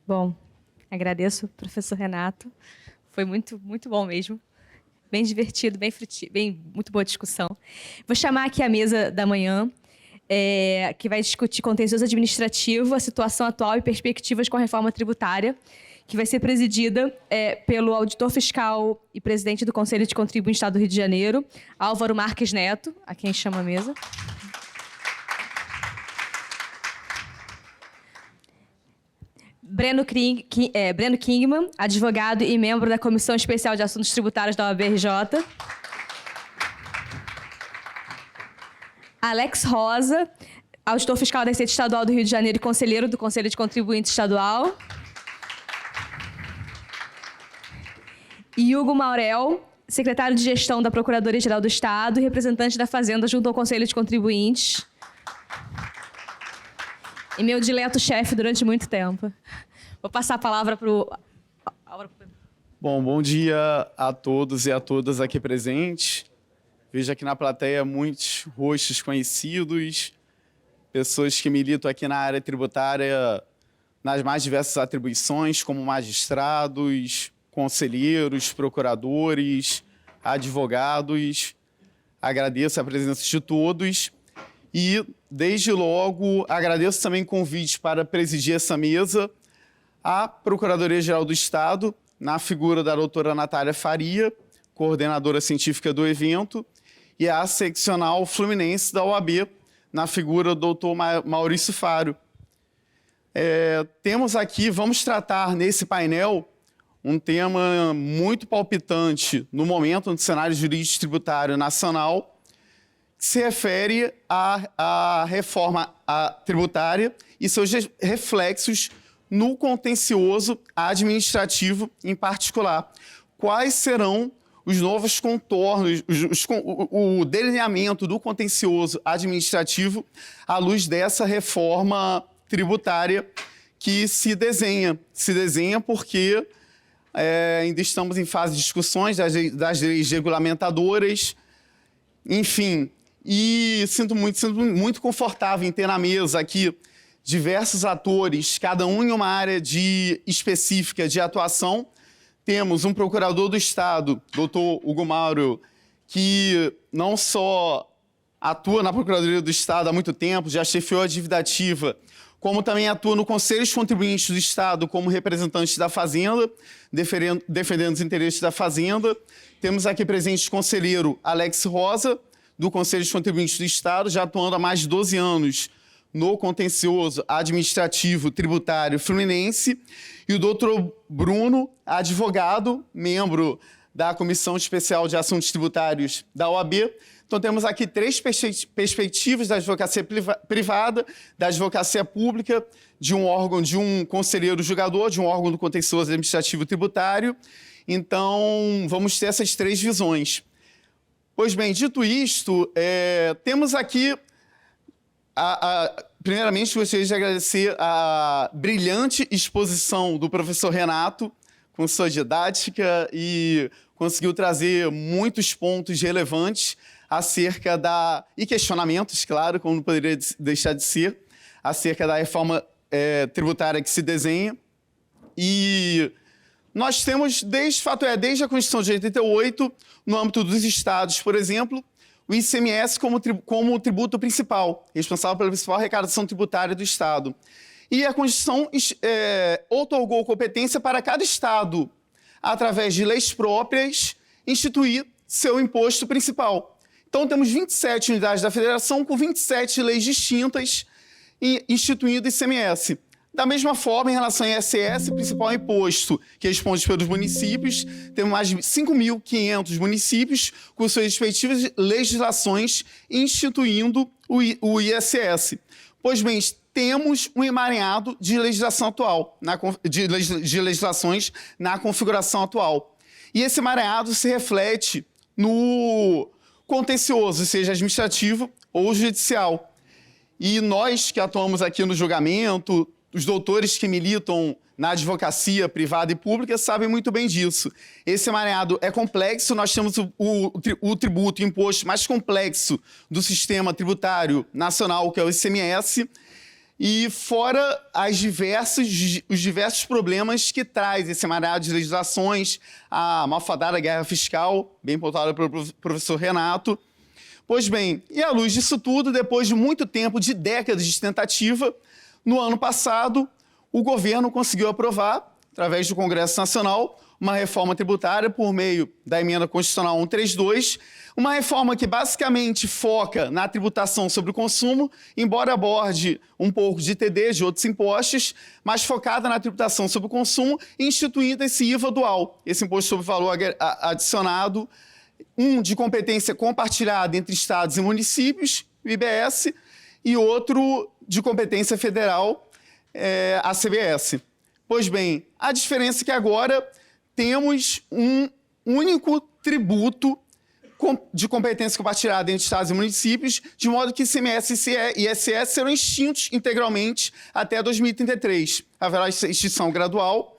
Bom, agradeço, professor Renato. Foi muito bom mesmo. Bem divertido, muito boa discussão. Vou chamar aqui a mesa da manhã, que vai discutir contencioso administrativo, a situação atual e perspectivas com a reforma tributária, que vai ser presidida pelo auditor fiscal e presidente do Conselho de Contribuintes do Estado do Rio de Janeiro, Álvaro Marques Neto, a quem chama a mesa. Breno Kingman, advogado e membro da Comissão Especial de Assuntos Tributários da OAB-RJ. Alex Rosa, auditor fiscal da Receita Estadual do Rio de Janeiro e conselheiro do Conselho de Contribuintes Estadual. E Hugo Maurel, secretário de Gestão da Procuradoria-Geral do Estado e representante da Fazenda junto ao Conselho de Contribuintes. E meu dileto chefe durante muito tempo. Vou passar a palavra para o... Bom dia a todos e a todas aqui presentes. Vejo aqui na plateia muitos rostos conhecidos, pessoas que militam aqui na área tributária nas mais diversas atribuições, como magistrados, conselheiros, procuradores, advogados. Agradeço a presença de todos e, desde logo, agradeço também o convite para presidir essa mesa à Procuradoria-Geral do Estado, na figura da doutora Natália Faria, coordenadora científica do evento, e à seccional fluminense da OAB, na figura do doutor Maurício Faro. Temos aqui, vamos tratar nesse painel, um tema muito palpitante no momento no cenário jurídico tributário nacional, que se refere à reforma tributária e seus reflexos no contencioso administrativo em particular. Quais serão os novos contornos, o delineamento do contencioso administrativo à luz dessa reforma tributária que se desenha? Se desenha porque ainda estamos em fase de discussões das leis regulamentadoras, enfim. E sinto muito confortável em ter na mesa aqui diversos atores, cada um em uma área específica de atuação. Temos um procurador do Estado, doutor Hugo Mauro, que não só atua na Procuradoria do Estado há muito tempo, já chefiou a dívida ativa, como também atua no Conselho de Contribuintes do Estado como representante da Fazenda, defendendo os interesses da Fazenda. Temos aqui presente o conselheiro Alex Rosa, do Conselho de Contribuintes do Estado, já atuando há mais de 12 anos no contencioso administrativo tributário fluminense, e o doutor Bruno, advogado, membro da Comissão Especial de Assuntos Tributários da OAB. Então, temos aqui três perspectivas da advocacia privada, da advocacia pública, de um órgão, de um conselheiro julgador, de um órgão do contencioso administrativo tributário. Então, vamos ter essas três visões. Pois bem, dito isto, temos aqui, primeiramente, gostaria de agradecer a brilhante exposição do professor Renato, com sua didática, e conseguiu trazer muitos pontos relevantes acerca e questionamentos, claro, como não poderia deixar de ser, acerca da reforma tributária que se desenha. E nós temos, desde a Constituição de 88, no âmbito dos estados, por exemplo, o ICMS como tributo principal, responsável pela principal arrecadação tributária do Estado. E a Constituição outorgou competência para cada Estado, através de leis próprias, instituir seu imposto principal. Então, temos 27 unidades da Federação com 27 leis distintas instituindo ICMS. Da mesma forma, em relação ao ISS, principal imposto que responde pelos municípios, temos mais de 5.500 municípios com suas respectivas legislações instituindo o ISS. Pois bem, temos um emaranhado de legislação atual, de legislações na configuração atual. E esse emaranhado se reflete no contencioso, seja administrativo ou judicial. E nós que atuamos aqui no julgamento, os doutores que militam na advocacia privada e pública sabem muito bem disso. Esse emaranhado é complexo, nós temos o tributo, o imposto mais complexo do sistema tributário nacional, que é o ICMS, e fora os diversos problemas que traz esse emaranhado de legislações, a malfadada guerra fiscal, bem pautada pelo professor Renato. Pois bem, e à luz disso tudo, depois de muito tempo, de décadas de tentativa, no ano passado, o governo conseguiu aprovar, através do Congresso Nacional, uma reforma tributária por meio da Emenda Constitucional 132, uma reforma que basicamente foca na tributação sobre o consumo, embora aborde um pouco de ITD, de outros impostos, mas focada na tributação sobre o consumo, instituindo esse IVA dual, esse Imposto sobre Valor Adicionado, um de competência compartilhada entre estados e municípios, o IBS, e outro de competência federal, a CBS. Pois bem, a diferença é que agora temos um único tributo de competência compartilhada entre estados e municípios, de modo que ICMS e ISS serão extintos integralmente até 2033. Haverá extinção gradual.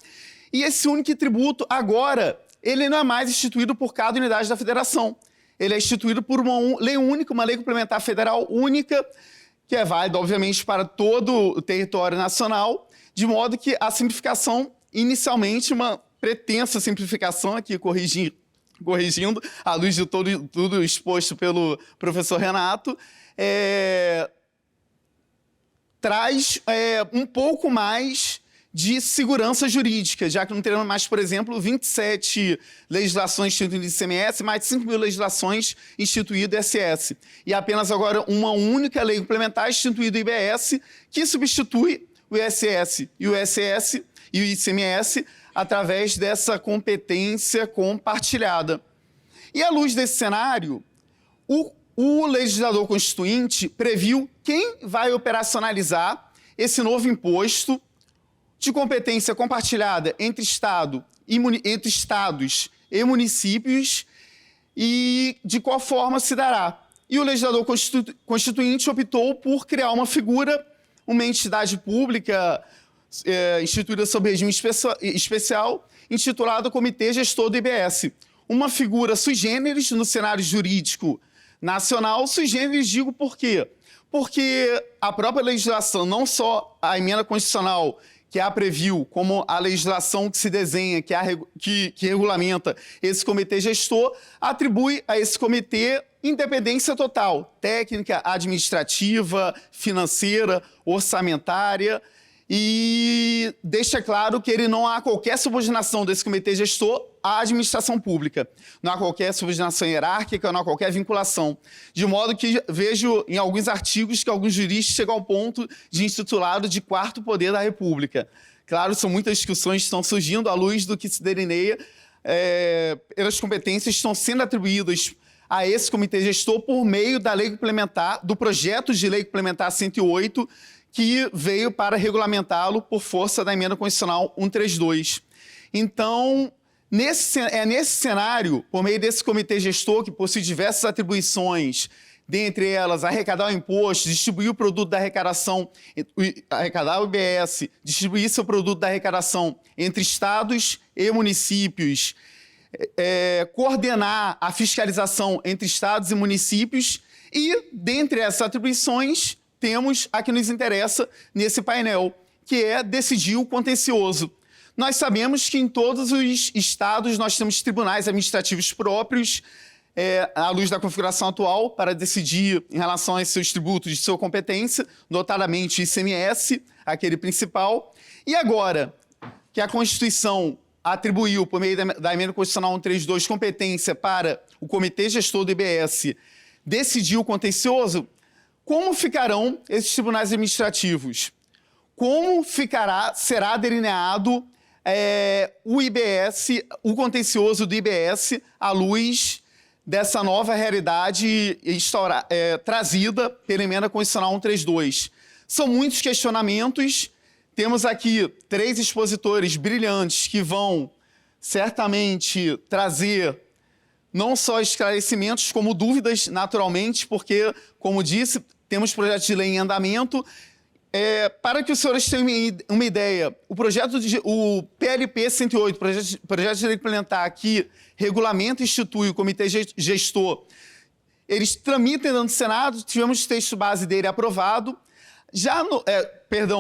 E esse único tributo, agora, ele não é mais instituído por cada unidade da federação. Ele é instituído por uma lei única, uma lei complementar federal única, que é válida, obviamente, para todo o território nacional, de modo que a simplificação, inicialmente, uma pretensa simplificação aqui, corrigindo, à luz de tudo exposto pelo professor Renato, traz um pouco mais de segurança jurídica, já que não teremos mais, por exemplo, 27 legislações instituídas ICMS, mais de 5 mil legislações instituídas ISS. E apenas agora uma única lei complementar instituída IBS, que substitui o ISS e o ISS e o ICMS através dessa competência compartilhada. E à luz desse cenário, o legislador constituinte previu quem vai operacionalizar esse novo imposto de competência compartilhada entre estados e municípios e de qual forma se dará. E o legislador constituinte optou por criar uma figura, uma entidade pública instituída sob regime especial, intitulada Comitê Gestor do IBS. Uma figura sui generis no cenário jurídico nacional. Sui generis, digo por quê? Porque a própria legislação, não só a emenda constitucional que a previu, como a legislação que se desenha, que regulamenta esse comitê gestor, atribui a esse comitê independência total, técnica, administrativa, financeira, orçamentária, e deixa claro que não há qualquer subordinação desse comitê gestor à administração pública. Não há qualquer subordinação hierárquica, não há qualquer vinculação. De modo que vejo em alguns artigos que alguns juristas chegam ao ponto de intitulado de quarto poder da República. Claro, são muitas discussões que estão surgindo à luz do que se delineia. As competências estão sendo atribuídas a esse comitê gestor por meio da lei complementar, do projeto de lei complementar 108, que veio para regulamentá-lo por força da Emenda Constitucional 132. Então, nesse cenário, por meio desse comitê gestor, que possui diversas atribuições, dentre elas arrecadar o imposto, distribuir o produto da arrecadação, arrecadar o IBS, distribuir seu produto da arrecadação entre estados e municípios, coordenar a fiscalização entre estados e municípios e, dentre essas atribuições, temos a que nos interessa nesse painel, que é decidir o contencioso. Nós sabemos que em todos os estados nós temos tribunais administrativos próprios, à luz da configuração atual, para decidir em relação aos seus tributos de sua competência, notadamente o ICMS, aquele principal. E agora que a Constituição atribuiu, por meio da Emenda Constitucional 132, competência para o Comitê Gestor do IBS decidir o contencioso, como ficarão esses tribunais administrativos? Como será delineado o IBS, o contencioso do IBS, à luz dessa nova realidade trazida pela Emenda Constitucional 132? São muitos questionamentos. Temos aqui 3 expositores brilhantes que vão certamente trazer não só esclarecimentos, como dúvidas, naturalmente, porque, como disse, temos projetos de lei em andamento. Para que os senhores tenham uma ideia, o PLP 108, projeto de lei complementar, que regulamenta e institui o comitê gestor, eles tramitam no Senado, tivemos o texto base dele aprovado.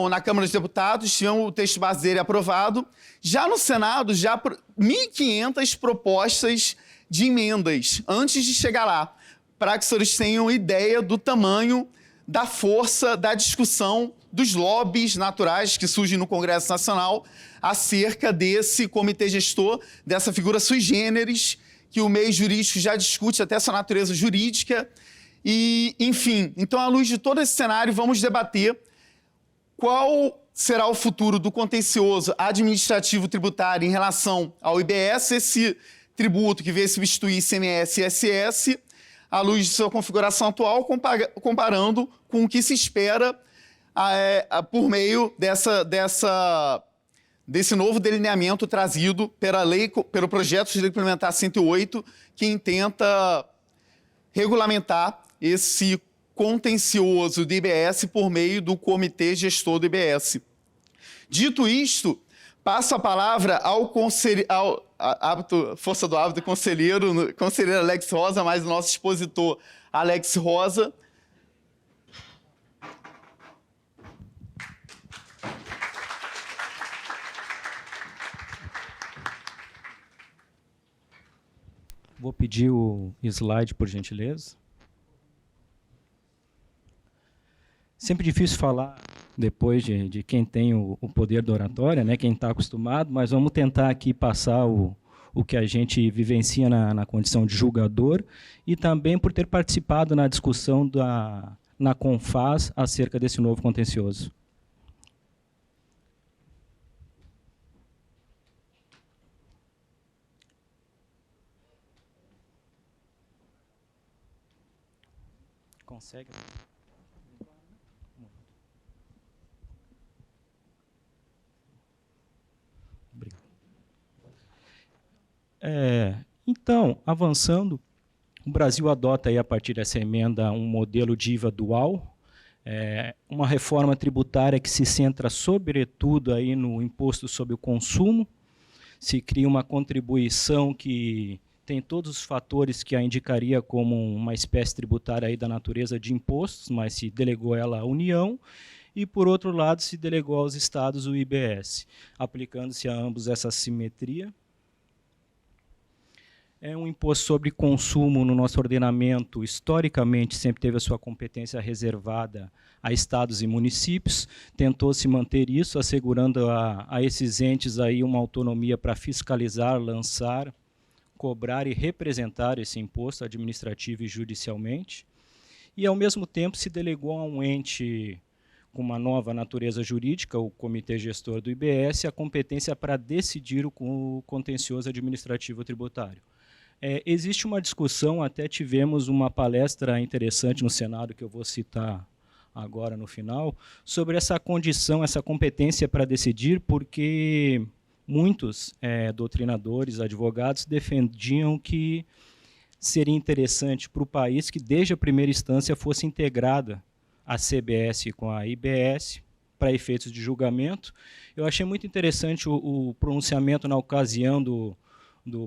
Na Câmara dos Deputados, tinha o texto base dele aprovado. Já no Senado, 1.500 propostas de emendas, antes de chegar lá, para que os senhores tenham ideia do tamanho, da força, da discussão, dos lobbies naturais que surgem no Congresso Nacional acerca desse comitê gestor, dessa figura sui generis, que o meio jurídico já discute até sua natureza jurídica. E, enfim, então, à luz de todo esse cenário, vamos debater qual será o futuro do contencioso administrativo tributário em relação ao IBS, esse tributo que veio substituir ICMS e ISS, à luz de sua configuração atual, comparando com o que se espera por meio desse novo delineamento trazido pelo projeto de lei complementar 108, que intenta regulamentar esse contencioso do IBS por meio do comitê gestor do IBS. Dito isto, passo a palavra ao força do hábito, conselheiro Alex Rosa, mais o nosso expositor Alex Rosa. Vou pedir o slide, por gentileza. Sempre difícil falar depois de quem tem o poder da oratória, né, quem está acostumado, mas vamos tentar aqui passar o que a gente vivencia na condição de julgador e também por ter participado na discussão na Confas acerca desse novo contencioso. Consegue? Obrigado. Então, avançando, o Brasil adota aí, a partir dessa emenda um modelo de IVA dual, uma reforma tributária que se centra sobretudo aí no imposto sobre o consumo, se cria uma contribuição que tem todos os fatores que a indicaria como uma espécie tributária aí da natureza de impostos, mas se delegou ela à União, e, por outro lado, se delegou aos estados o IBS, aplicando-se a ambos essa simetria. É um imposto sobre consumo no nosso ordenamento, historicamente, sempre teve a sua competência reservada a estados e municípios, tentou-se manter isso, assegurando a esses entes aí uma autonomia para fiscalizar, lançar, cobrar e representar esse imposto administrativo e judicialmente, e, ao mesmo tempo, se delegou a um ente com uma nova natureza jurídica, o Comitê Gestor do IBS, a competência para decidir o contencioso administrativo tributário. Existe uma discussão, até tivemos uma palestra interessante no Senado, que eu vou citar agora no final, sobre essa condição, essa competência para decidir, porque muitos doutrinadores, advogados, defendiam que seria interessante para o país que, desde a primeira instância, fosse integrada a CBS com a IBS para efeitos de julgamento. Eu achei muito interessante o pronunciamento na ocasião do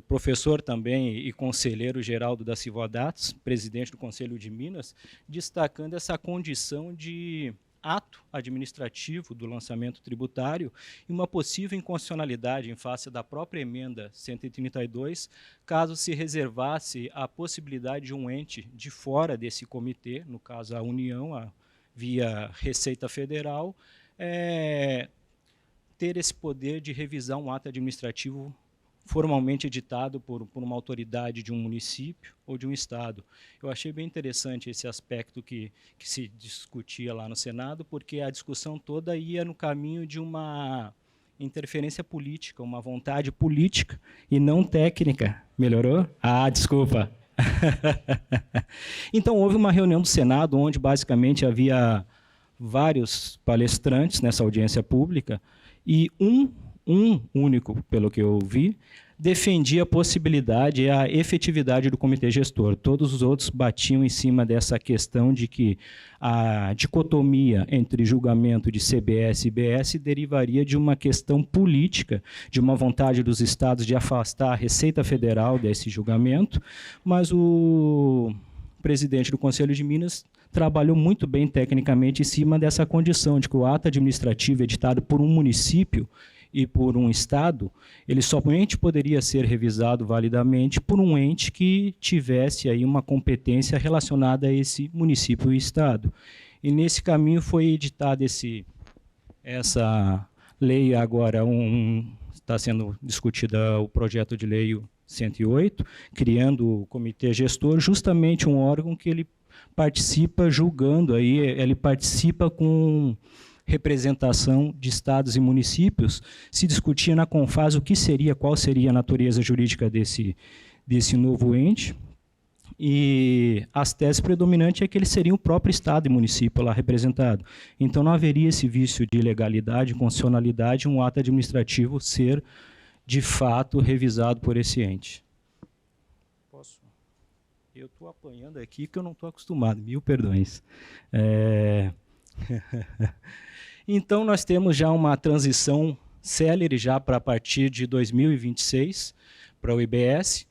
professor também e conselheiro Geraldo da Silva Datos, presidente do Conselho de Minas, destacando essa condição de ato administrativo do lançamento tributário e uma possível inconstitucionalidade em face da própria emenda 132, caso se reservasse a possibilidade de um ente de fora desse comitê, no caso a União, via Receita Federal, ter esse poder de revisar um ato administrativo formalmente editado por uma autoridade de um município ou de um estado. Eu achei bem interessante esse aspecto que se discutia lá no Senado, porque a discussão toda ia no caminho de uma interferência política, uma vontade política e não técnica. Melhorou? Ah, desculpa. Então, houve uma reunião do Senado onde, basicamente, havia vários palestrantes nessa audiência pública e um único, pelo que eu vi, defendia a possibilidade e a efetividade do comitê gestor. Todos os outros batiam em cima dessa questão de que a dicotomia entre julgamento de CBS e IBS derivaria de uma questão política, de uma vontade dos estados de afastar a Receita Federal desse julgamento, mas o presidente do Conselho de Minas trabalhou muito bem tecnicamente em cima dessa condição de que o ato administrativo editado por um município e por um Estado, ele somente poderia ser revisado validamente por um ente que tivesse aí uma competência relacionada a esse município e Estado. E nesse caminho foi editado essa lei agora, está sendo discutida o projeto de lei 108, criando o comitê gestor, justamente um órgão que ele participa julgando, aí ele participa com representação de estados e municípios, se discutia na Confas qual seria a natureza jurídica desse novo ente, e as teses predominantes é que ele seria o próprio estado e município lá representado. Então não haveria esse vício de ilegalidade, inconstitucionalidade, um ato administrativo ser, de fato, revisado por esse ente. Eu estou apanhando aqui que eu não estou acostumado, 1000 perdões. Então, nós temos já uma transição célere já para a partir de 2026 para o IBS.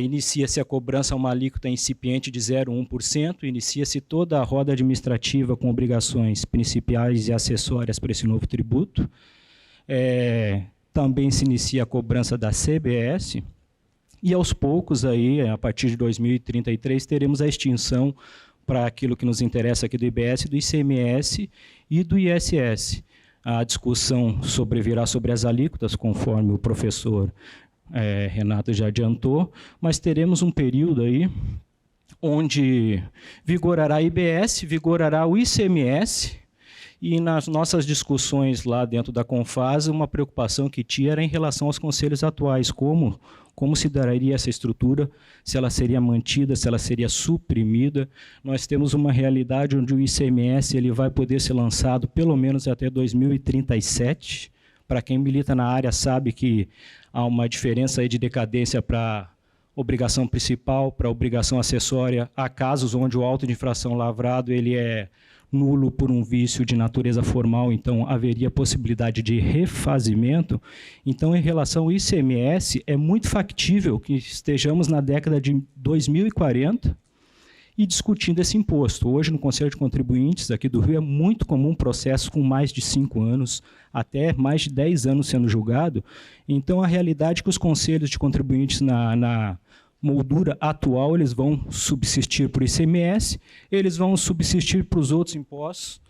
Inicia-se a cobrança a uma alíquota incipiente de 0,1%, inicia-se toda a roda administrativa com obrigações principais e acessórias para esse novo tributo. Também se inicia a cobrança da CBS, e aos poucos, aí, a partir de 2033, teremos a extinção para aquilo que nos interessa aqui do IBS, do ICMS e do ISS. A discussão sobrevirá sobre as alíquotas, conforme o professor Renato já adiantou, mas teremos um período aí onde vigorará IBS, vigorará o ICMS, e nas nossas discussões lá dentro da Confas, uma preocupação que tinha era em relação aos conselhos atuais, como se daria essa estrutura, se ela seria mantida, se ela seria suprimida. Nós temos uma realidade onde o ICMS ele vai poder ser lançado pelo menos até 2037. Para quem milita na área sabe que há uma diferença aí de decadência para obrigação principal, para obrigação acessória. Há casos onde o auto de infração lavrado ele é nulo por um vício de natureza formal, então haveria possibilidade de refazimento. Então, em relação ao ICMS, é muito factível que estejamos na década de 2040 e discutindo esse imposto. Hoje, no Conselho de Contribuintes aqui do Rio, é muito comum processo com mais de 5 anos, até mais de 10 anos sendo julgado. Então, a realidade é que os conselhos de contribuintes na moldura atual, eles vão subsistir para o ICMS, eles vão subsistir para os outros impostos,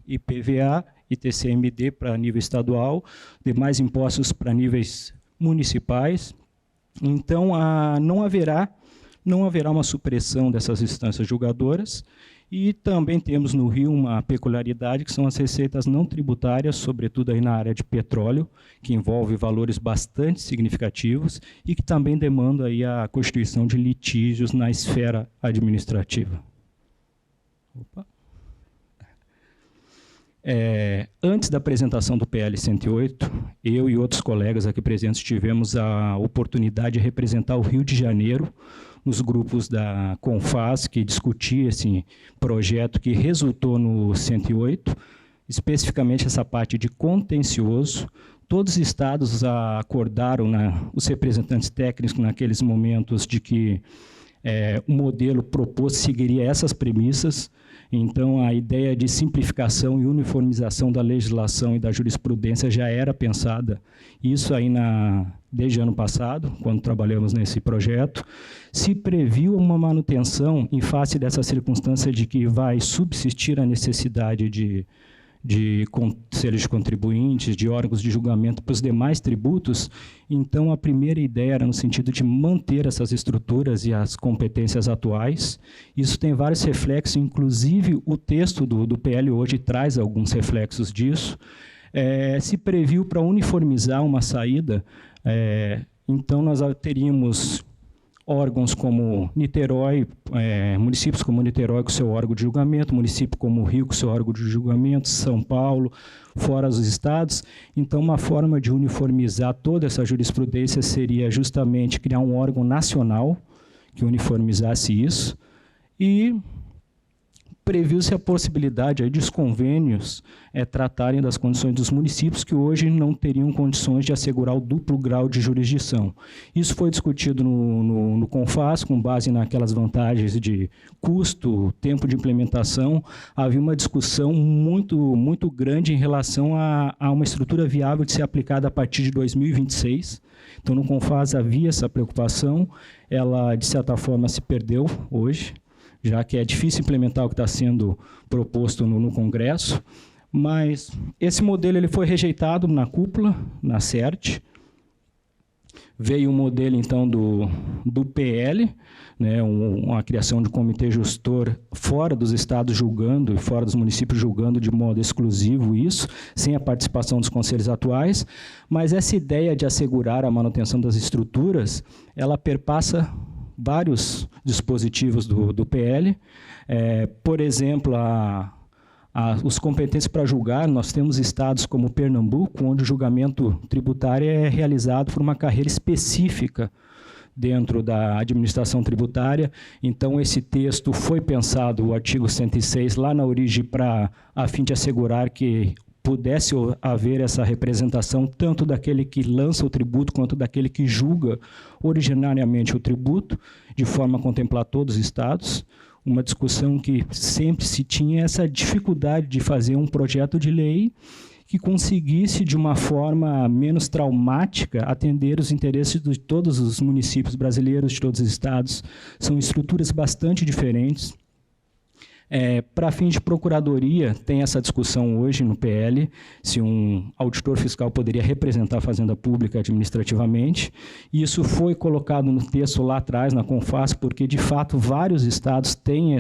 IPVA, ITCMD para nível estadual, demais impostos para níveis municipais. Então, não haverá uma supressão dessas instâncias julgadoras. E também temos no Rio uma peculiaridade, que são as receitas não tributárias, sobretudo aí na área de petróleo, que envolve valores bastante significativos e que também demanda aí a constituição de litígios na esfera administrativa. Antes da apresentação do PL 108, eu e outros colegas aqui presentes tivemos a oportunidade de representar o Rio de Janeiro nos grupos da Confas, que discutia esse projeto que resultou no 108, especificamente essa parte de contencioso. Todos os estados acordaram, os representantes técnicos naqueles momentos, de que o modelo proposto seguiria essas premissas. Então, a ideia de simplificação e uniformização da legislação e da jurisprudência já era pensada. Isso aí desde ano passado, quando trabalhamos nesse projeto. Se previu uma manutenção em face dessa circunstância de que vai subsistir a necessidade de conselhos de contribuintes, de órgãos de julgamento para os demais tributos. Então, a primeira ideia era no sentido de manter essas estruturas e as competências atuais. Isso tem vários reflexos, inclusive o texto do PL hoje traz alguns reflexos disso. Se previu para uniformizar uma saída, então nós teríamos órgãos como Niterói, municípios como Niterói com seu órgão de julgamento, município como Rio com seu órgão de julgamento, São Paulo, fora os estados. Então, uma forma de uniformizar toda essa jurisprudência seria justamente criar um órgão nacional que uniformizasse isso. E previu-se a possibilidade aí de os convênios tratarem das condições dos municípios que hoje não teriam condições de assegurar o duplo grau de jurisdição. Isso foi discutido no CONFAS, com base naquelas vantagens de custo, tempo de implementação. Havia uma discussão muito grande em relação a uma estrutura viável de ser aplicada a partir de 2026. Então, no CONFAS havia essa preocupação, ela, de certa forma, se perdeu hoje, já que é difícil implementar o que está sendo proposto no Congresso, mas esse modelo ele foi rejeitado na cúpula, na CERT. Veio o modelo, então, do PL, né, a criação de um comitê gestor fora dos estados julgando e fora dos municípios julgando de modo exclusivo isso, sem a participação dos conselhos atuais, mas essa ideia de assegurar a manutenção das estruturas, ela perpassa vários dispositivos do PL. Por exemplo, os competentes para julgar, nós temos estados como Pernambuco, onde o julgamento tributário é realizado por uma carreira específica dentro da administração tributária. Então, esse texto foi pensado, o artigo 106, lá na origem, a fim de assegurar que pudesse haver essa representação tanto daquele que lança o tributo quanto daquele que julga originariamente o tributo, de forma a contemplar todos os estados. Uma discussão que sempre se tinha essa dificuldade de fazer um projeto de lei que conseguisse, de uma forma menos traumática, atender os interesses de todos os municípios brasileiros, de todos os estados. São estruturas bastante diferentes. Para fins de procuradoria, tem essa discussão hoje no PL, se um auditor fiscal poderia representar a Fazenda Pública administrativamente. Isso foi colocado no texto lá atrás, na CONFAS, porque, de fato, vários estados têm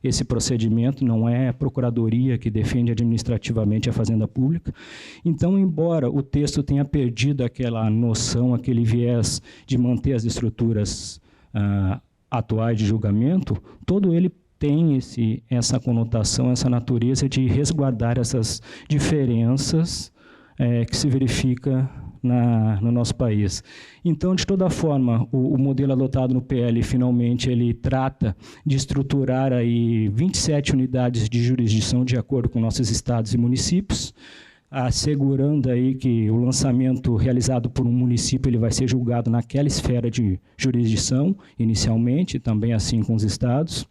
esse procedimento, não é a procuradoria que defende administrativamente a Fazenda Pública. Então, embora o texto tenha perdido aquela noção, aquele viés de manter as estruturas atuais de julgamento, todo ele tem essa conotação, essa natureza de resguardar essas diferenças que se verifica no nosso país. Então, de toda forma, o modelo adotado no PL, finalmente, ele trata de estruturar aí 27 unidades de jurisdição de acordo com nossos estados e municípios, assegurando aí que o lançamento realizado por um município ele vai ser julgado naquela esfera de jurisdição, inicialmente, também assim com os estados.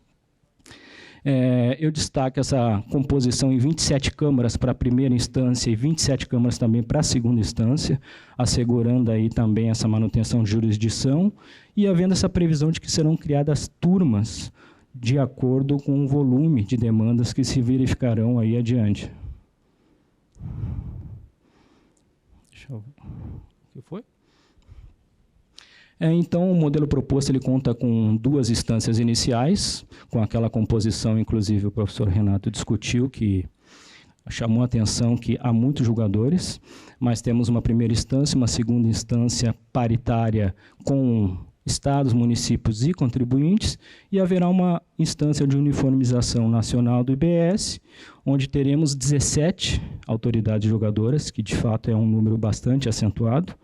Eu destaco essa composição em 27 câmaras para a primeira instância e 27 câmaras também para a segunda instância, assegurando aí também essa manutenção de jurisdição e havendo essa previsão de que serão criadas turmas de acordo com o volume de demandas que se verificarão aí adiante. Deixa eu ver. O que foi? Então, o modelo proposto ele conta com 2 instâncias iniciais, com aquela composição, inclusive o professor Renato discutiu, que chamou a atenção que há muitos julgadores, mas temos uma primeira instância, uma segunda instância paritária com estados, municípios e contribuintes, e haverá uma instância de uniformização nacional do IBS, onde teremos 17 autoridades julgadoras, que de fato é um número bastante acentuado,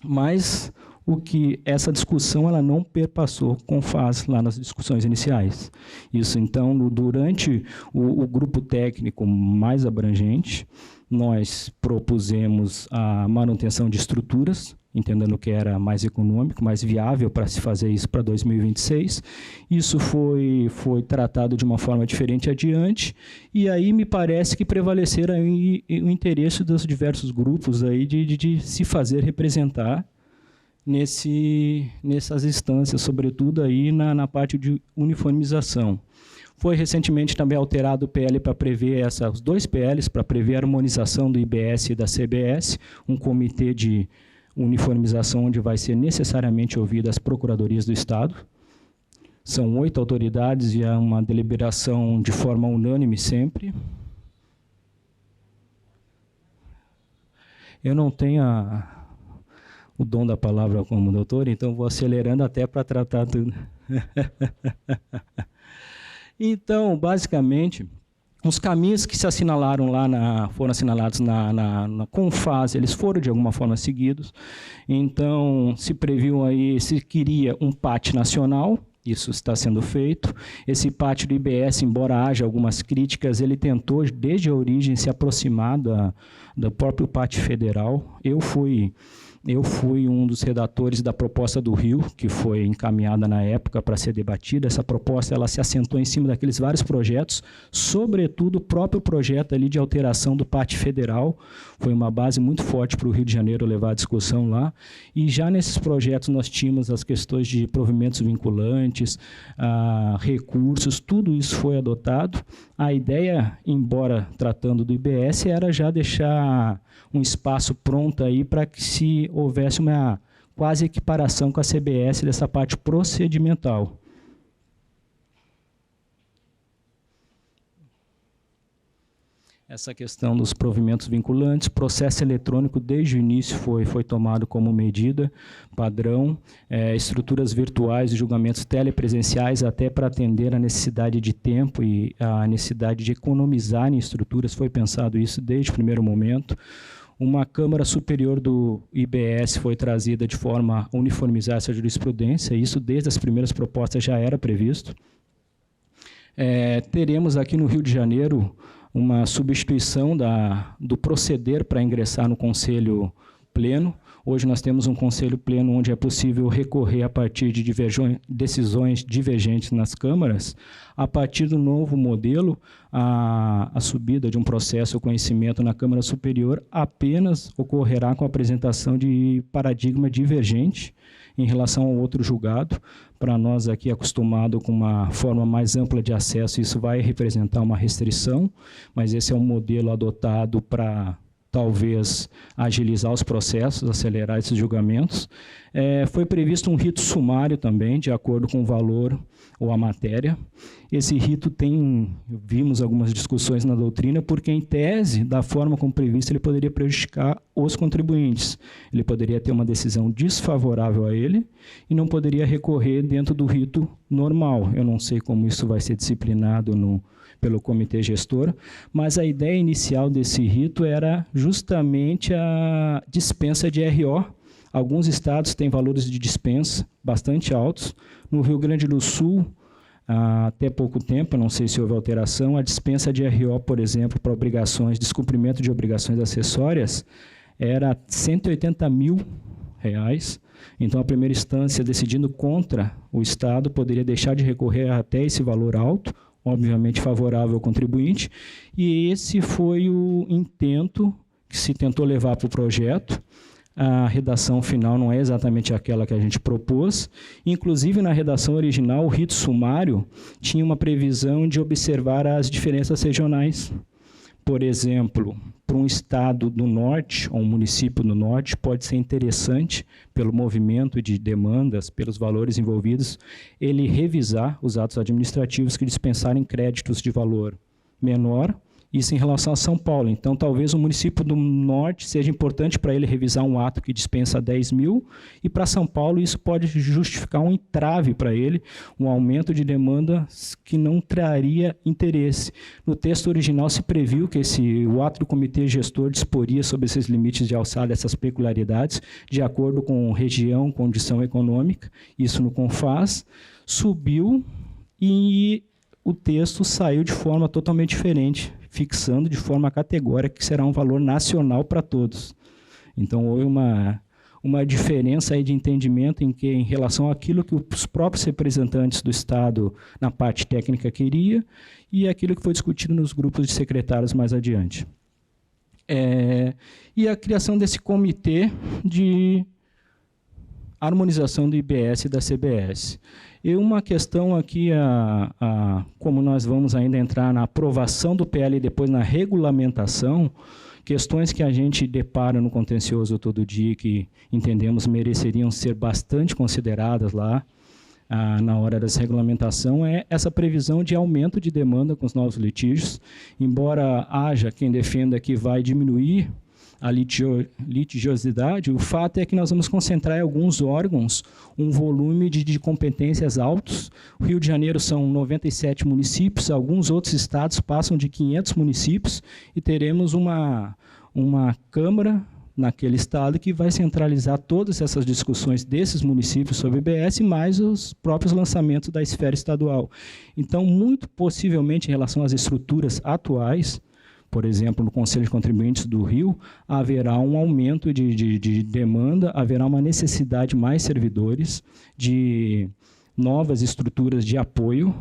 mas o que essa discussão ela não perpassou com FAS lá nas discussões iniciais. Isso, então, durante o grupo técnico mais abrangente, nós propusemos a manutenção de estruturas, entendendo que era mais econômico, mais viável para se fazer isso para 2026. Isso foi tratado de uma forma diferente adiante, e aí me parece que prevaleceram aí o interesse dos diversos grupos aí de se fazer representar nessas instâncias, sobretudo aí na parte de uniformização. Foi recentemente também alterado o PL para prever os 2 PLs, para prever a harmonização do IBS e da CBS, um comitê de uniformização onde vai ser necessariamente ouvidas as procuradorias do Estado. São 8 autoridades e há uma deliberação de forma unânime sempre. Eu não tenho o dom da palavra como doutor, então vou acelerando até para tratar tudo. Então, basicamente, os caminhos que se assinalaram lá, foram assinalados na CONFAS, eles foram de alguma forma seguidos. Então, se previu aí, se queria um PAT nacional, Isso está sendo feito. Esse pátio do IBS, embora haja algumas críticas, ele tentou, desde a origem, se aproximar do próprio pátio federal. Eu fui um dos redatores da proposta do Rio, que foi encaminhada na época para ser debatida. Essa proposta ela se assentou em cima daqueles vários projetos, sobretudo o próprio projeto ali de alteração do pátio federal. Foi uma base muito forte para o Rio de Janeiro levar a discussão lá. E já nesses projetos nós tínhamos as questões de provimentos vinculantes, recursos, tudo isso foi adotado. A ideia, embora tratando do IBS, era já deixar um espaço pronto aí para que se houvesse uma quase equiparação com a CBS dessa parte procedimental. Essa questão dos provimentos vinculantes, processo eletrônico desde o início foi tomado como medida padrão, estruturas virtuais de julgamentos telepresenciais até para atender a necessidade de tempo e a necessidade de economizar em estruturas, foi pensado isso desde o primeiro momento. Uma Câmara Superior do IBS foi trazida de forma a uniformizar essa jurisprudência, isso desde as primeiras propostas já era previsto. Teremos aqui no Rio de Janeiro uma substituição do proceder para ingressar no Conselho Pleno. Hoje nós temos um Conselho Pleno onde é possível recorrer a partir de decisões divergentes nas câmaras. A partir do novo modelo, a subida de um processo ou conhecimento na Câmara Superior apenas ocorrerá com a apresentação de paradigma divergente em relação ao outro julgado. Para nós aqui acostumados com uma forma mais ampla de acesso, isso vai representar uma restrição, mas esse é um modelo adotado para talvez agilizar os processos, acelerar esses julgamentos. Foi previsto um rito sumário também, de acordo com o valor ou a matéria. Esse rito vimos algumas discussões na doutrina, porque em tese, da forma como previsto, ele poderia prejudicar os contribuintes. Ele poderia ter uma decisão desfavorável a ele e não poderia recorrer dentro do rito normal. Eu não sei como isso vai ser disciplinado pelo comitê gestor, mas a ideia inicial desse rito era justamente a dispensa de RO. Alguns estados têm valores de dispensa bastante altos. No Rio Grande do Sul, até pouco tempo, não sei se houve alteração, a dispensa de RO, por exemplo, para descumprimento de obrigações acessórias, era R$ 180 mil. Então, a primeira instância, decidindo contra o Estado, poderia deixar de recorrer até esse valor alto, obviamente favorável ao contribuinte, e esse foi o intento que se tentou levar para o projeto. A redação final não é exatamente aquela que a gente propôs. Inclusive, na redação original, o rito sumário tinha uma previsão de observar as diferenças regionais. Por exemplo, para um estado do norte, ou um município do norte, pode ser interessante, pelo movimento de demandas, pelos valores envolvidos, ele revisar os atos administrativos que dispensarem créditos de valor menor, isso em relação a São Paulo. Então, talvez o município do norte seja importante para ele revisar um ato que dispensa 10 mil, e para São Paulo isso pode justificar um entrave para ele, um aumento de demanda que não traria interesse. No texto original se previu que o ato do comitê gestor disporia sobre esses limites de alçada, essas peculiaridades, de acordo com região, condição econômica. Isso no CONFAS subiu e o texto saiu de forma totalmente diferente, fixando de forma categórica que será um valor nacional para todos. Então, houve uma diferença aí de entendimento em relação àquilo que os próprios representantes do Estado, na parte técnica, queria e aquilo que foi discutido nos grupos de secretários mais adiante. E a criação desse comitê de harmonização do IBS e da CBS. E uma questão aqui, como nós vamos ainda entrar na aprovação do PL e depois na regulamentação, questões que a gente depara no contencioso todo dia que entendemos mereceriam ser bastante consideradas lá na hora dessa regulamentação, é essa previsão de aumento de demanda com os novos litígios, embora haja quem defenda que vai diminuir a litigiosidade, o fato é que nós vamos concentrar em alguns órgãos um volume de competências altos. O Rio de Janeiro são 97 municípios, alguns outros estados passam de 500 municípios e teremos uma Câmara naquele estado que vai centralizar todas essas discussões desses municípios sobre IBS, mais os próprios lançamentos da esfera estadual. Então, muito possivelmente, em relação às estruturas atuais, por exemplo, no Conselho de Contribuintes do Rio, haverá um aumento de demanda, haverá uma necessidade de mais servidores, de novas estruturas de apoio.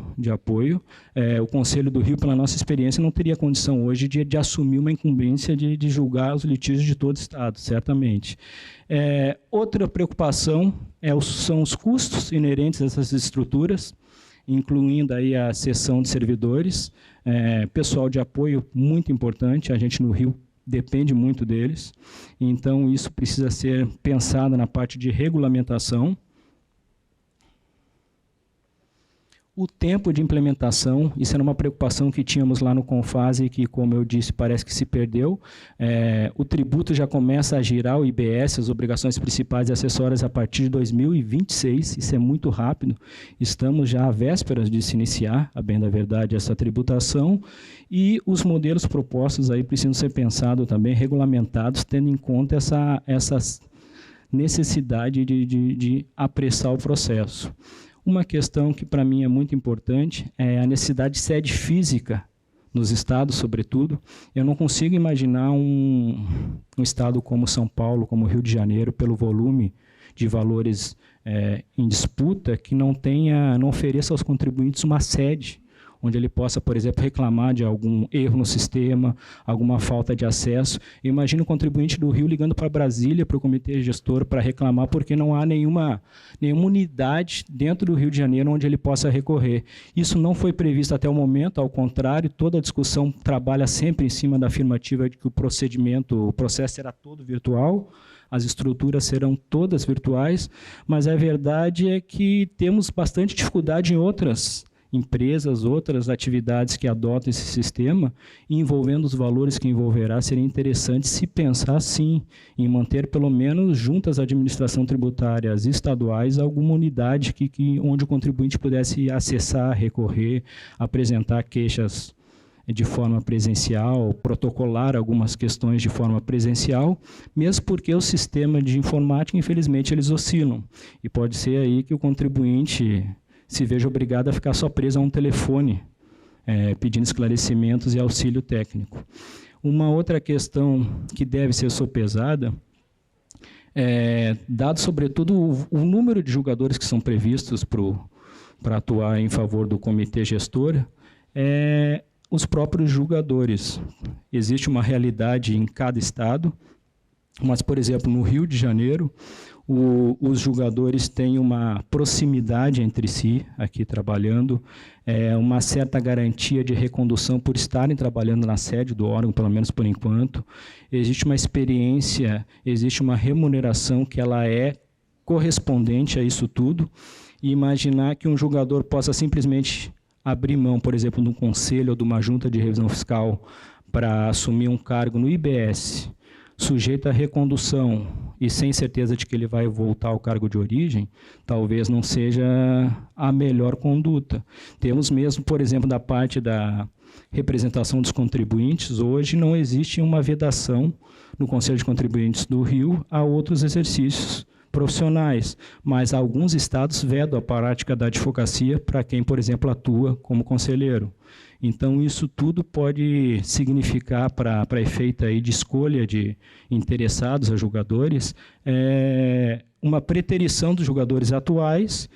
O Conselho do Rio, pela nossa experiência, não teria condição hoje de assumir uma incumbência de julgar os litígios de todo o Estado, certamente. Outra preocupação são os custos inerentes a essas estruturas, incluindo aí a seção de servidores, pessoal de apoio muito importante, a gente no Rio depende muito deles, então isso precisa ser pensado na parte de regulamentação. O tempo de implementação, isso era uma preocupação que tínhamos lá no Confase e que, como eu disse, parece que se perdeu. O tributo já começa a girar o IBS, as obrigações principais e acessórias, a partir de 2026, isso é muito rápido. Estamos já à vésperas de se iniciar, a bem da verdade, essa tributação, e os modelos propostos aí precisam ser pensados também, regulamentados, tendo em conta essa necessidade de apressar o processo. Uma questão que para mim é muito importante é a necessidade de sede física nos estados, sobretudo. Eu não consigo imaginar um estado como São Paulo, como Rio de Janeiro, pelo volume de valores em disputa, que não ofereça aos contribuintes uma sede onde ele possa, por exemplo, reclamar de algum erro no sistema, alguma falta de acesso. Eu imagino o contribuinte do Rio ligando para Brasília, para o comitê gestor, para reclamar, porque não há nenhuma unidade dentro do Rio de Janeiro onde ele possa recorrer. Isso não foi previsto até o momento, ao contrário, toda a discussão trabalha sempre em cima da afirmativa de que o processo será todo virtual, as estruturas serão todas virtuais, mas a verdade é que temos bastante dificuldade em outras empresas, outras atividades que adotam esse sistema, envolvendo os valores que envolverá, seria interessante se pensar, sim, em manter, pelo menos, junto às administrações tributárias estaduais, alguma unidade onde o contribuinte pudesse acessar, recorrer, apresentar queixas de forma presencial, protocolar algumas questões de forma presencial, mesmo porque o sistema de informática, infelizmente, eles oscilam. E pode ser aí que o contribuinte se veja obrigado a ficar só preso a um telefone, pedindo esclarecimentos e auxílio técnico. Uma outra questão que deve ser sopesada, dado sobretudo o número de julgadores que são previstos para atuar em favor do comitê gestor, os próprios julgadores. Existe uma realidade em cada estado, mas, por exemplo, no Rio de Janeiro, os julgadores têm uma proximidade entre si, aqui trabalhando, uma certa garantia de recondução por estarem trabalhando na sede do órgão, pelo menos por enquanto. Existe uma experiência, existe uma remuneração que ela é correspondente a isso tudo, e imaginar que um julgador possa simplesmente abrir mão, por exemplo, de um conselho ou de uma junta de revisão fiscal para assumir um cargo no IBS, sujeito à recondução e sem certeza de que ele vai voltar ao cargo de origem, talvez não seja a melhor conduta. Temos mesmo, por exemplo, da parte da representação dos contribuintes, hoje não existe uma vedação no Conselho de Contribuintes do Rio a outros exercícios profissionais, mas alguns estados vedam a prática da advocacia para quem, por exemplo, atua como conselheiro. Então, isso tudo pode significar, para efeito aí de escolha de interessados a julgadores, uma preterição dos julgadores atuais,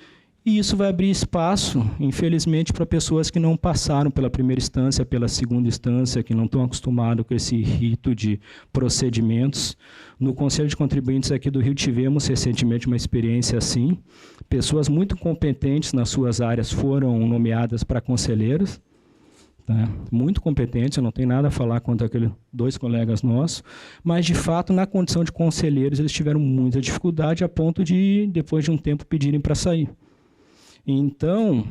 e isso vai abrir espaço, infelizmente, para pessoas que não passaram pela primeira instância, pela segunda instância, que não estão acostumados com esse rito de procedimentos. No Conselho de Contribuintes aqui do Rio tivemos recentemente uma experiência assim. Pessoas muito competentes nas suas áreas foram nomeadas para conselheiros, tá? Muito competentes, eu não tenho nada a falar contra aqueles dois colegas nossos, mas, de fato, na condição de conselheiros, eles tiveram muita dificuldade a ponto de, depois de um tempo, pedirem para sair. Então,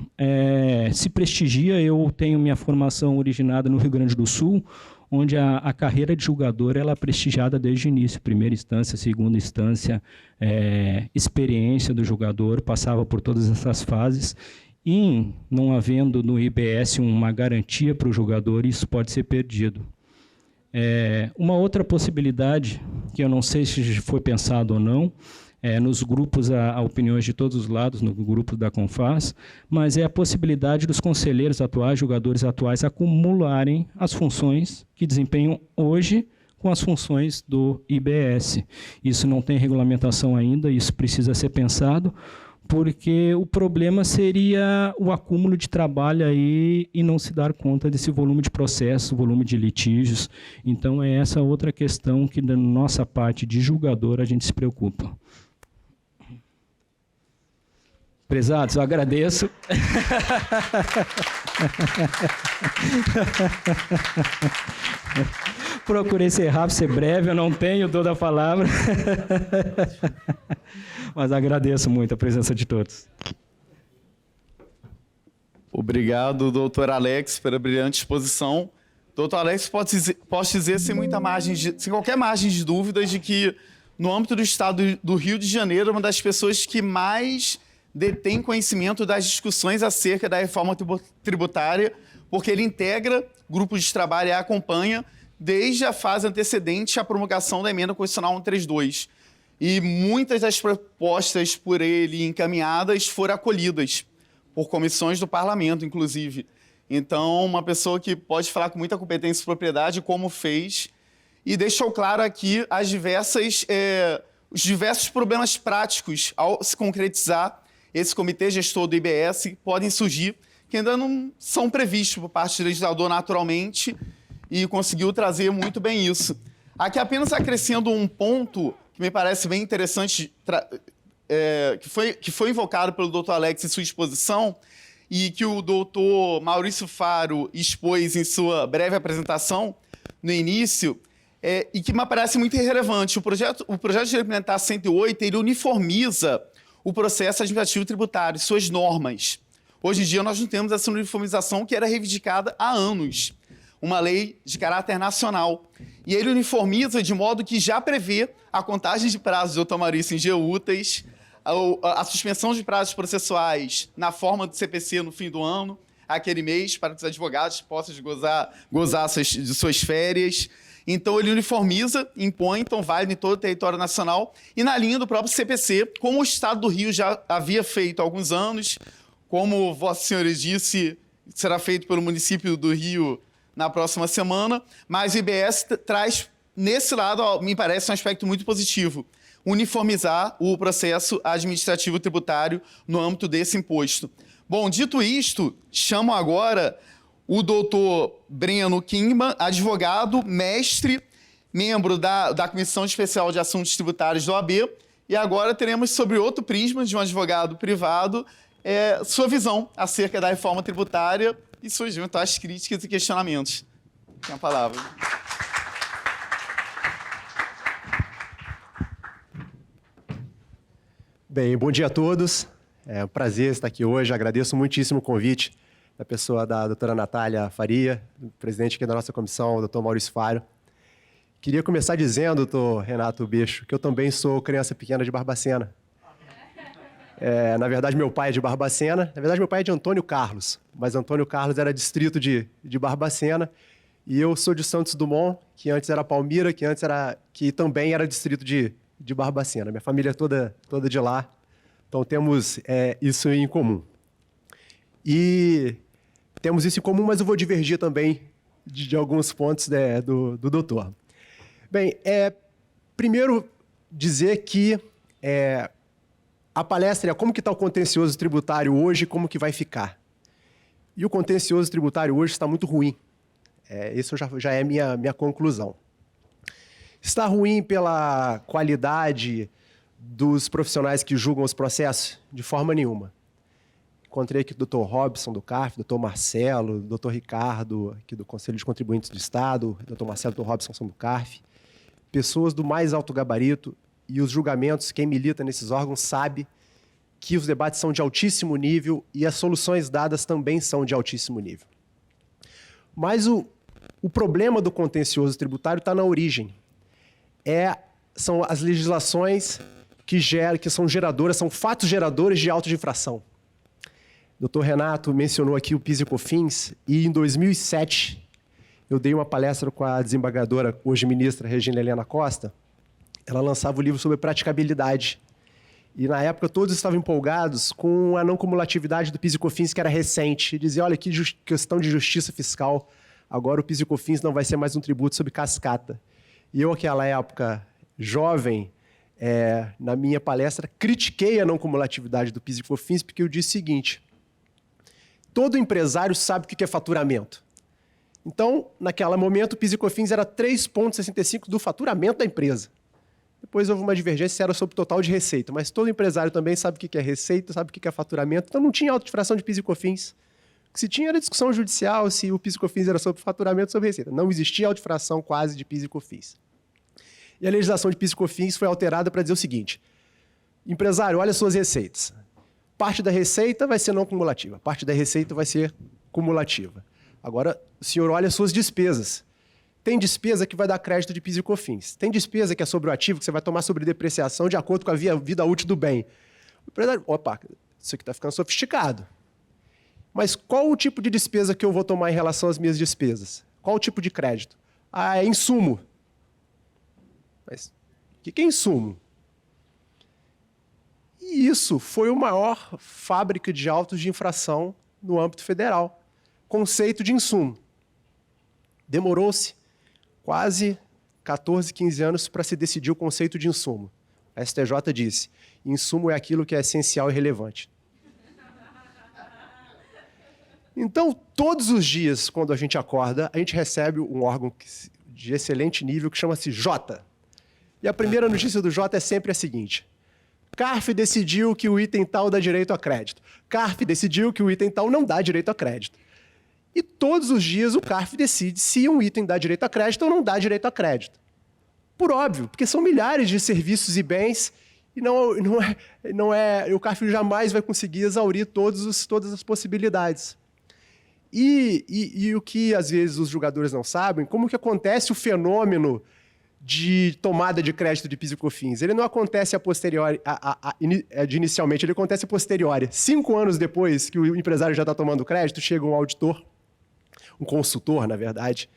se prestigia. Eu tenho minha formação originada no Rio Grande do Sul, onde a carreira de julgador ela é prestigiada desde o início, primeira instância, segunda instância, experiência do julgador, passava por todas essas fases, e não havendo no IBS uma garantia para o julgador, isso pode ser perdido. Uma outra possibilidade, que eu não sei se foi pensado ou não, nos grupos há opiniões de todos os lados, no grupo da CONFAS, mas é a possibilidade dos conselheiros atuais, julgadores atuais, acumularem as funções que desempenham hoje com as funções do IBS. Isso não tem regulamentação ainda, isso precisa ser pensado, porque o problema seria o acúmulo de trabalho aí e não se dar conta desse volume de processos, volume de litígios. Então, é essa outra questão que, da nossa parte de julgador, a gente se preocupa. Prezados, eu agradeço. Procurei ser rápido, ser breve, eu não tenho toda a palavra. Mas agradeço muito a presença de todos. Obrigado, doutor Alex, pela brilhante exposição. Doutor Alex, posso dizer sem qualquer margem de dúvidas de que, no âmbito do Estado do Rio de Janeiro, é uma das pessoas que mais detém conhecimento das discussões acerca da reforma tributária, porque ele integra grupos de trabalho e acompanha desde a fase antecedente à promulgação da emenda constitucional 132. E muitas das propostas por ele encaminhadas foram acolhidas por comissões do parlamento, inclusive. Então, uma pessoa que pode falar com muita competência e propriedade, como fez, e deixou claro aqui os diversos problemas práticos ao se concretizar esse comitê gestor do IBS, podem surgir, que ainda não são previstos por parte do legislador naturalmente, e conseguiu trazer muito bem isso. Aqui apenas acrescendo um ponto que me parece bem interessante, que foi invocado pelo doutor Alex em sua exposição, e que o doutor Maurício Faro expôs em sua breve apresentação no início, e que me parece muito irrelevante. O projeto de lei implementar 108, ele uniformiza o processo administrativo tributário, suas normas. Hoje em dia, nós não temos essa uniformização que era reivindicada há anos. Uma lei de caráter nacional. E ele uniformiza de modo que já prevê a contagem de prazos, doutor Maurício, em dias úteis, a suspensão de prazos processuais na forma do CPC no fim do ano, aquele mês, para que os advogados possam gozar de suas férias. Então, ele uniformiza, impõe, então vale em todo o território nacional, e na linha do próprio CPC, como o Estado do Rio já havia feito há alguns anos, como Vossa Senhoria disse, será feito pelo município do Rio na próxima semana, mas o IBS traz, nesse lado, me parece um aspecto muito positivo, uniformizar o processo administrativo tributário no âmbito desse imposto. Bom, dito isto, chamo agora o doutor Breno Kingman, advogado, mestre, membro da Comissão Especial de Assuntos Tributários da OAB, e agora teremos, sobre outro prisma de um advogado privado, sua visão acerca da reforma tributária e suas eventuais críticas e questionamentos. Tem a palavra. Bem, bom dia a todos. É um prazer estar aqui hoje. Agradeço muitíssimo o convite da pessoa da doutora Natália Faria, do presidente aqui da nossa comissão, o doutor Maurício Faro. Queria começar dizendo, doutor Renato Beixo, que eu também sou criança pequena de Barbacena. Na verdade, meu pai é de Barbacena. Na verdade, meu pai é de Antônio Carlos, mas Antônio Carlos era distrito de Barbacena. E eu sou de Santos Dumont, que antes era Palmira, que também era distrito de Barbacena. Minha família é toda de lá, então temos isso em comum. E temos isso em comum, mas eu vou divergir também de alguns pontos do doutor. Bem, primeiro dizer que a palestra é como que está o contencioso tributário hoje e como que vai ficar. E o contencioso tributário hoje está muito ruim. Isso já é minha conclusão. Está ruim pela qualidade dos profissionais que julgam os processos? De forma nenhuma. Encontrei aqui o doutor Robson, do CARF, doutor Marcelo, doutor Ricardo, aqui do Conselho de Contribuintes do Estado, doutor Marcelo e doutor Robson são do CARF. Pessoas do mais alto gabarito, e os julgamentos, quem milita nesses órgãos sabe que os debates são de altíssimo nível e as soluções dadas também são de altíssimo nível. Mas o problema do contencioso tributário está na origem. São as legislações que são geradoras, são fatos geradores de auto de infração. O doutor Renato mencionou aqui o PIS e COFINS, e em 2007, eu dei uma palestra com a desembargadora, hoje ministra, Regina Helena Costa. Ela lançava o livro sobre praticabilidade. E, na época, todos estavam empolgados com a não cumulatividade do PIS e COFINS, que era recente. E dizia, olha, que questão de justiça fiscal. Agora o PIS e COFINS não vai ser mais um tributo sob cascata. E eu, naquela época, jovem, na minha palestra, critiquei a não cumulatividade do PIS e COFINS, porque eu disse o seguinte, todo empresário sabe o que é faturamento. Então, naquele momento, o PIS e COFINS era 3,65% do faturamento da empresa. Depois houve uma divergência se era sobre o total de receita, mas todo empresário também sabe o que é receita, sabe o que é faturamento, então não tinha autodifração de PIS e COFINS. O que se tinha era discussão judicial se o PIS e COFINS era sobre faturamento ou sobre receita. Não existia autodifração quase de PIS e COFINS. E a legislação de PIS e COFINS foi alterada para dizer o seguinte, empresário, olha as suas receitas. Parte da receita vai ser não cumulativa, parte da receita vai ser cumulativa. Agora, o senhor olha as suas despesas. Tem despesa que vai dar crédito de PIS e COFINS. Tem despesa que é sobre o ativo, que você vai tomar sobre depreciação de acordo com a vida útil do bem. O empresário, opa, isso aqui está ficando sofisticado. Mas qual o tipo de despesa que eu vou tomar em relação às minhas despesas? Qual o tipo de crédito? Ah, é insumo. Mas o que é insumo? E isso foi a maior fábrica de autos de infração no âmbito federal. Conceito de insumo. Demorou-se quase 14, 15 anos para se decidir o conceito de insumo. A STJ disse, insumo é aquilo que é essencial e relevante. Então, todos os dias, quando a gente acorda, a gente recebe um órgão de excelente nível que chama-se Jota. E a primeira notícia do Jota é sempre a seguinte, CARF decidiu que o item tal dá direito a crédito. CARF decidiu que o item tal não dá direito a crédito. E todos os dias o CARF decide se um item dá direito a crédito ou não dá direito a crédito. Por óbvio, porque são milhares de serviços e bens e o CARF jamais vai conseguir exaurir todas as possibilidades. E o que às vezes os julgadores não sabem, como que acontece o fenômeno de tomada de crédito de PIS e COFINS? Ele não acontece a posteriori, inicialmente, ele acontece a posteriori. 5 anos depois que o empresário já está tomando crédito, chega um auditor, um consultor, na verdade,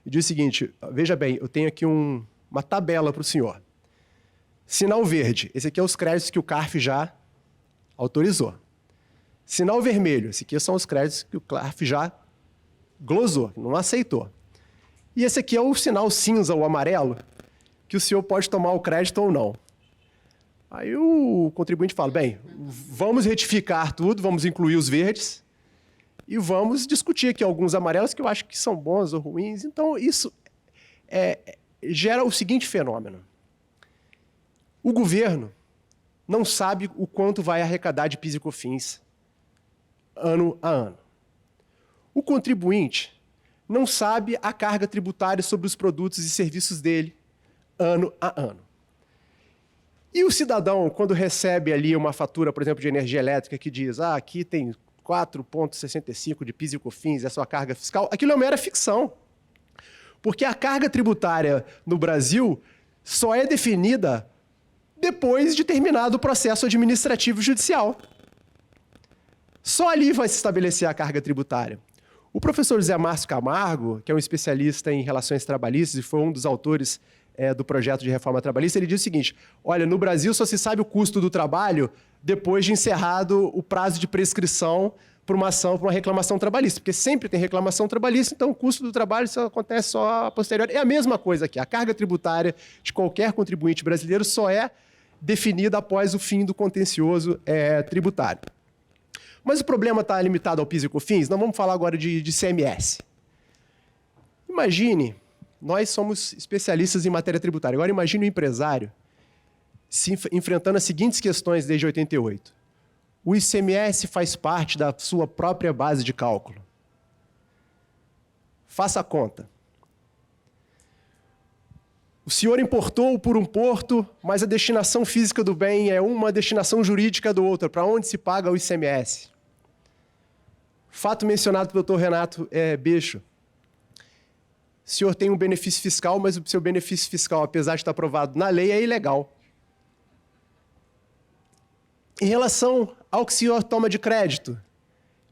e diz o seguinte, veja bem, eu tenho aqui uma tabela para o senhor. Sinal verde, esse aqui é os créditos que o CARF já autorizou. Sinal vermelho, esse aqui são os créditos que o CARF já glosou, não aceitou. E esse aqui é o sinal cinza ou amarelo, que o senhor pode tomar o crédito ou não. Aí o contribuinte fala, bem, vamos retificar tudo, vamos incluir os verdes, e vamos discutir aqui alguns amarelos que eu acho que são bons ou ruins. Então, isso gera o seguinte fenômeno. O governo não sabe o quanto vai arrecadar de PIS e COFINS ano a ano. O contribuinte não sabe a carga tributária sobre os produtos e serviços dele ano a ano. E o cidadão, quando recebe ali uma fatura, por exemplo, de energia elétrica, que diz, aqui tem 4,65 de PIS e COFINS, é a sua carga fiscal, aquilo é uma mera ficção. Porque a carga tributária no Brasil só é definida depois de terminado o processo administrativo judicial. Só ali vai se estabelecer a carga tributária. O professor José Márcio Camargo, que é um especialista em relações trabalhistas e foi um dos autores do projeto de reforma trabalhista, ele diz o seguinte, olha, no Brasil só se sabe o custo do trabalho depois de encerrado o prazo de prescrição por uma ação, por uma reclamação trabalhista, porque sempre tem reclamação trabalhista, então o custo do trabalho só acontece só a posteriori. É a mesma coisa aqui, a carga tributária de qualquer contribuinte brasileiro só é definida após o fim do contencioso tributário. Mas o problema está limitado ao PIS e COFINS? Não vamos falar agora de ICMS. Imagine, nós somos especialistas em matéria tributária, agora imagine o empresário se enfrentando as seguintes questões desde 88. O ICMS faz parte da sua própria base de cálculo. Faça a conta. O senhor importou por um porto, mas a destinação física do bem é uma, a destinação jurídica do outro. Para onde se paga o ICMS? Fato mencionado pelo Dr. Renato Beixo. O senhor tem um benefício fiscal, mas o seu benefício fiscal, apesar de estar aprovado na lei, é ilegal. Em relação ao que o senhor toma de crédito,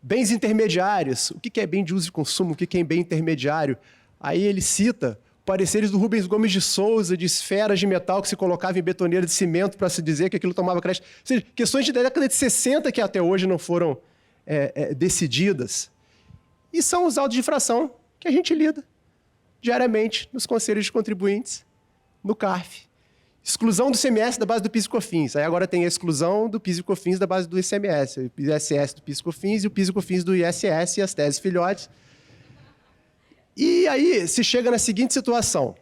bens intermediários, o que é bem de uso e consumo, o que é bem intermediário? Aí ele cita pareceres do Rubens Gomes de Souza, de esferas de metal que se colocava em betoneira de cimento para se dizer que aquilo tomava crédito. Ou seja, questões de década de 60 que até hoje não foram decididas. E são os autos de infração que a gente lida diariamente nos conselhos de contribuintes, no CARF. Exclusão do ICMS da base do PIS e COFINS. Aí agora tem a exclusão do PIS e COFINS da base do ICMS. O ISS do PIS e COFINS e o PIS e COFINS do ISS e as teses filhotes. E aí se chega na seguinte situação.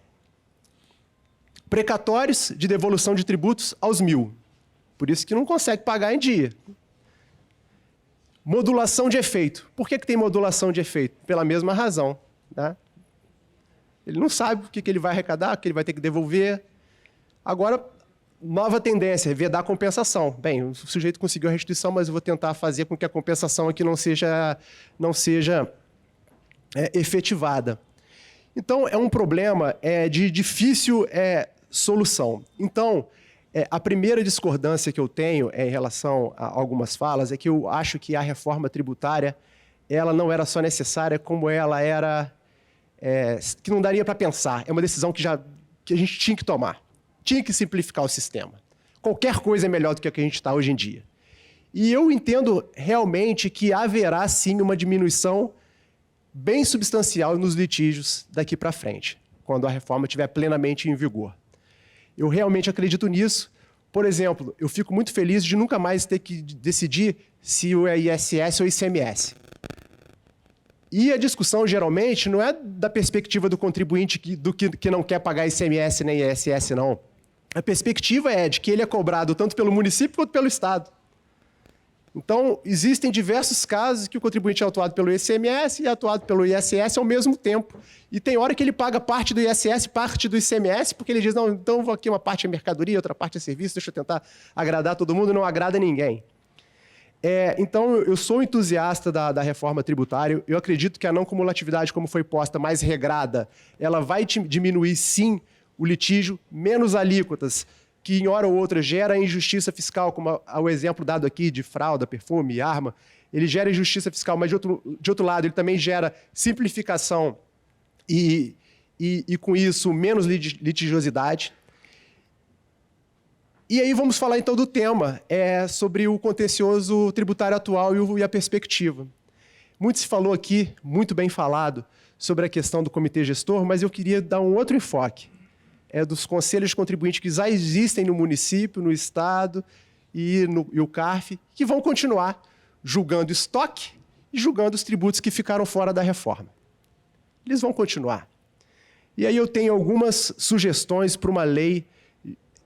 Precatórios de devolução de tributos aos 1.000. Por isso que não consegue pagar em dia. Modulação de efeito. Por que tem modulação de efeito? Pela mesma razão. Né? Ele não sabe o que ele vai arrecadar, o que ele vai ter que devolver. Agora, nova tendência, vedar a compensação. Bem, o sujeito conseguiu a restituição, mas eu vou tentar fazer com que a compensação aqui não seja efetivada. Então, é um problema de difícil solução. Então, a primeira discordância que eu tenho em relação a algumas falas é que eu acho que a reforma tributária ela não era só necessária, como ela era... que não daria para pensar. É uma decisão que a gente tinha que tomar. Tinha que simplificar o sistema. Qualquer coisa é melhor do que a que a gente está hoje em dia. E eu entendo realmente que haverá, sim, uma diminuição bem substancial nos litígios daqui para frente, quando a reforma estiver plenamente em vigor. Eu realmente acredito nisso. Por exemplo, eu fico muito feliz de nunca mais ter que decidir se o ISS ou ICMS. E a discussão, geralmente, não é da perspectiva do contribuinte que não quer pagar ICMS nem ISS, não. A perspectiva é de que ele é cobrado tanto pelo município quanto pelo Estado. Então, existem diversos casos que o contribuinte é atuado pelo ICMS e é atuado pelo ISS ao mesmo tempo. E tem hora que ele paga parte do ISS, parte do ICMS, porque ele diz, não, então aqui uma parte é mercadoria, outra parte é serviço, deixa eu tentar agradar todo mundo, não agrada ninguém. Então, eu sou entusiasta da reforma tributária. Eu acredito que a não cumulatividade, como foi posta, mais regrada, ela vai diminuir, sim, o litígio, menos alíquotas, que em hora ou outra gera injustiça fiscal, como o exemplo dado aqui de fralda, perfume, arma. Ele gera injustiça fiscal, mas de outro lado ele também gera simplificação e com isso, menos litigiosidade. E aí vamos falar então do tema, sobre o contencioso tributário atual e a perspectiva. Muito se falou aqui, muito bem falado, sobre a questão do comitê gestor, mas eu queria dar um outro enfoque. Dos conselhos de contribuinte que já existem no município, no Estado e o CARF, que vão continuar julgando estoque e julgando os tributos que ficaram fora da reforma. Eles vão continuar. E aí eu tenho algumas sugestões para uma lei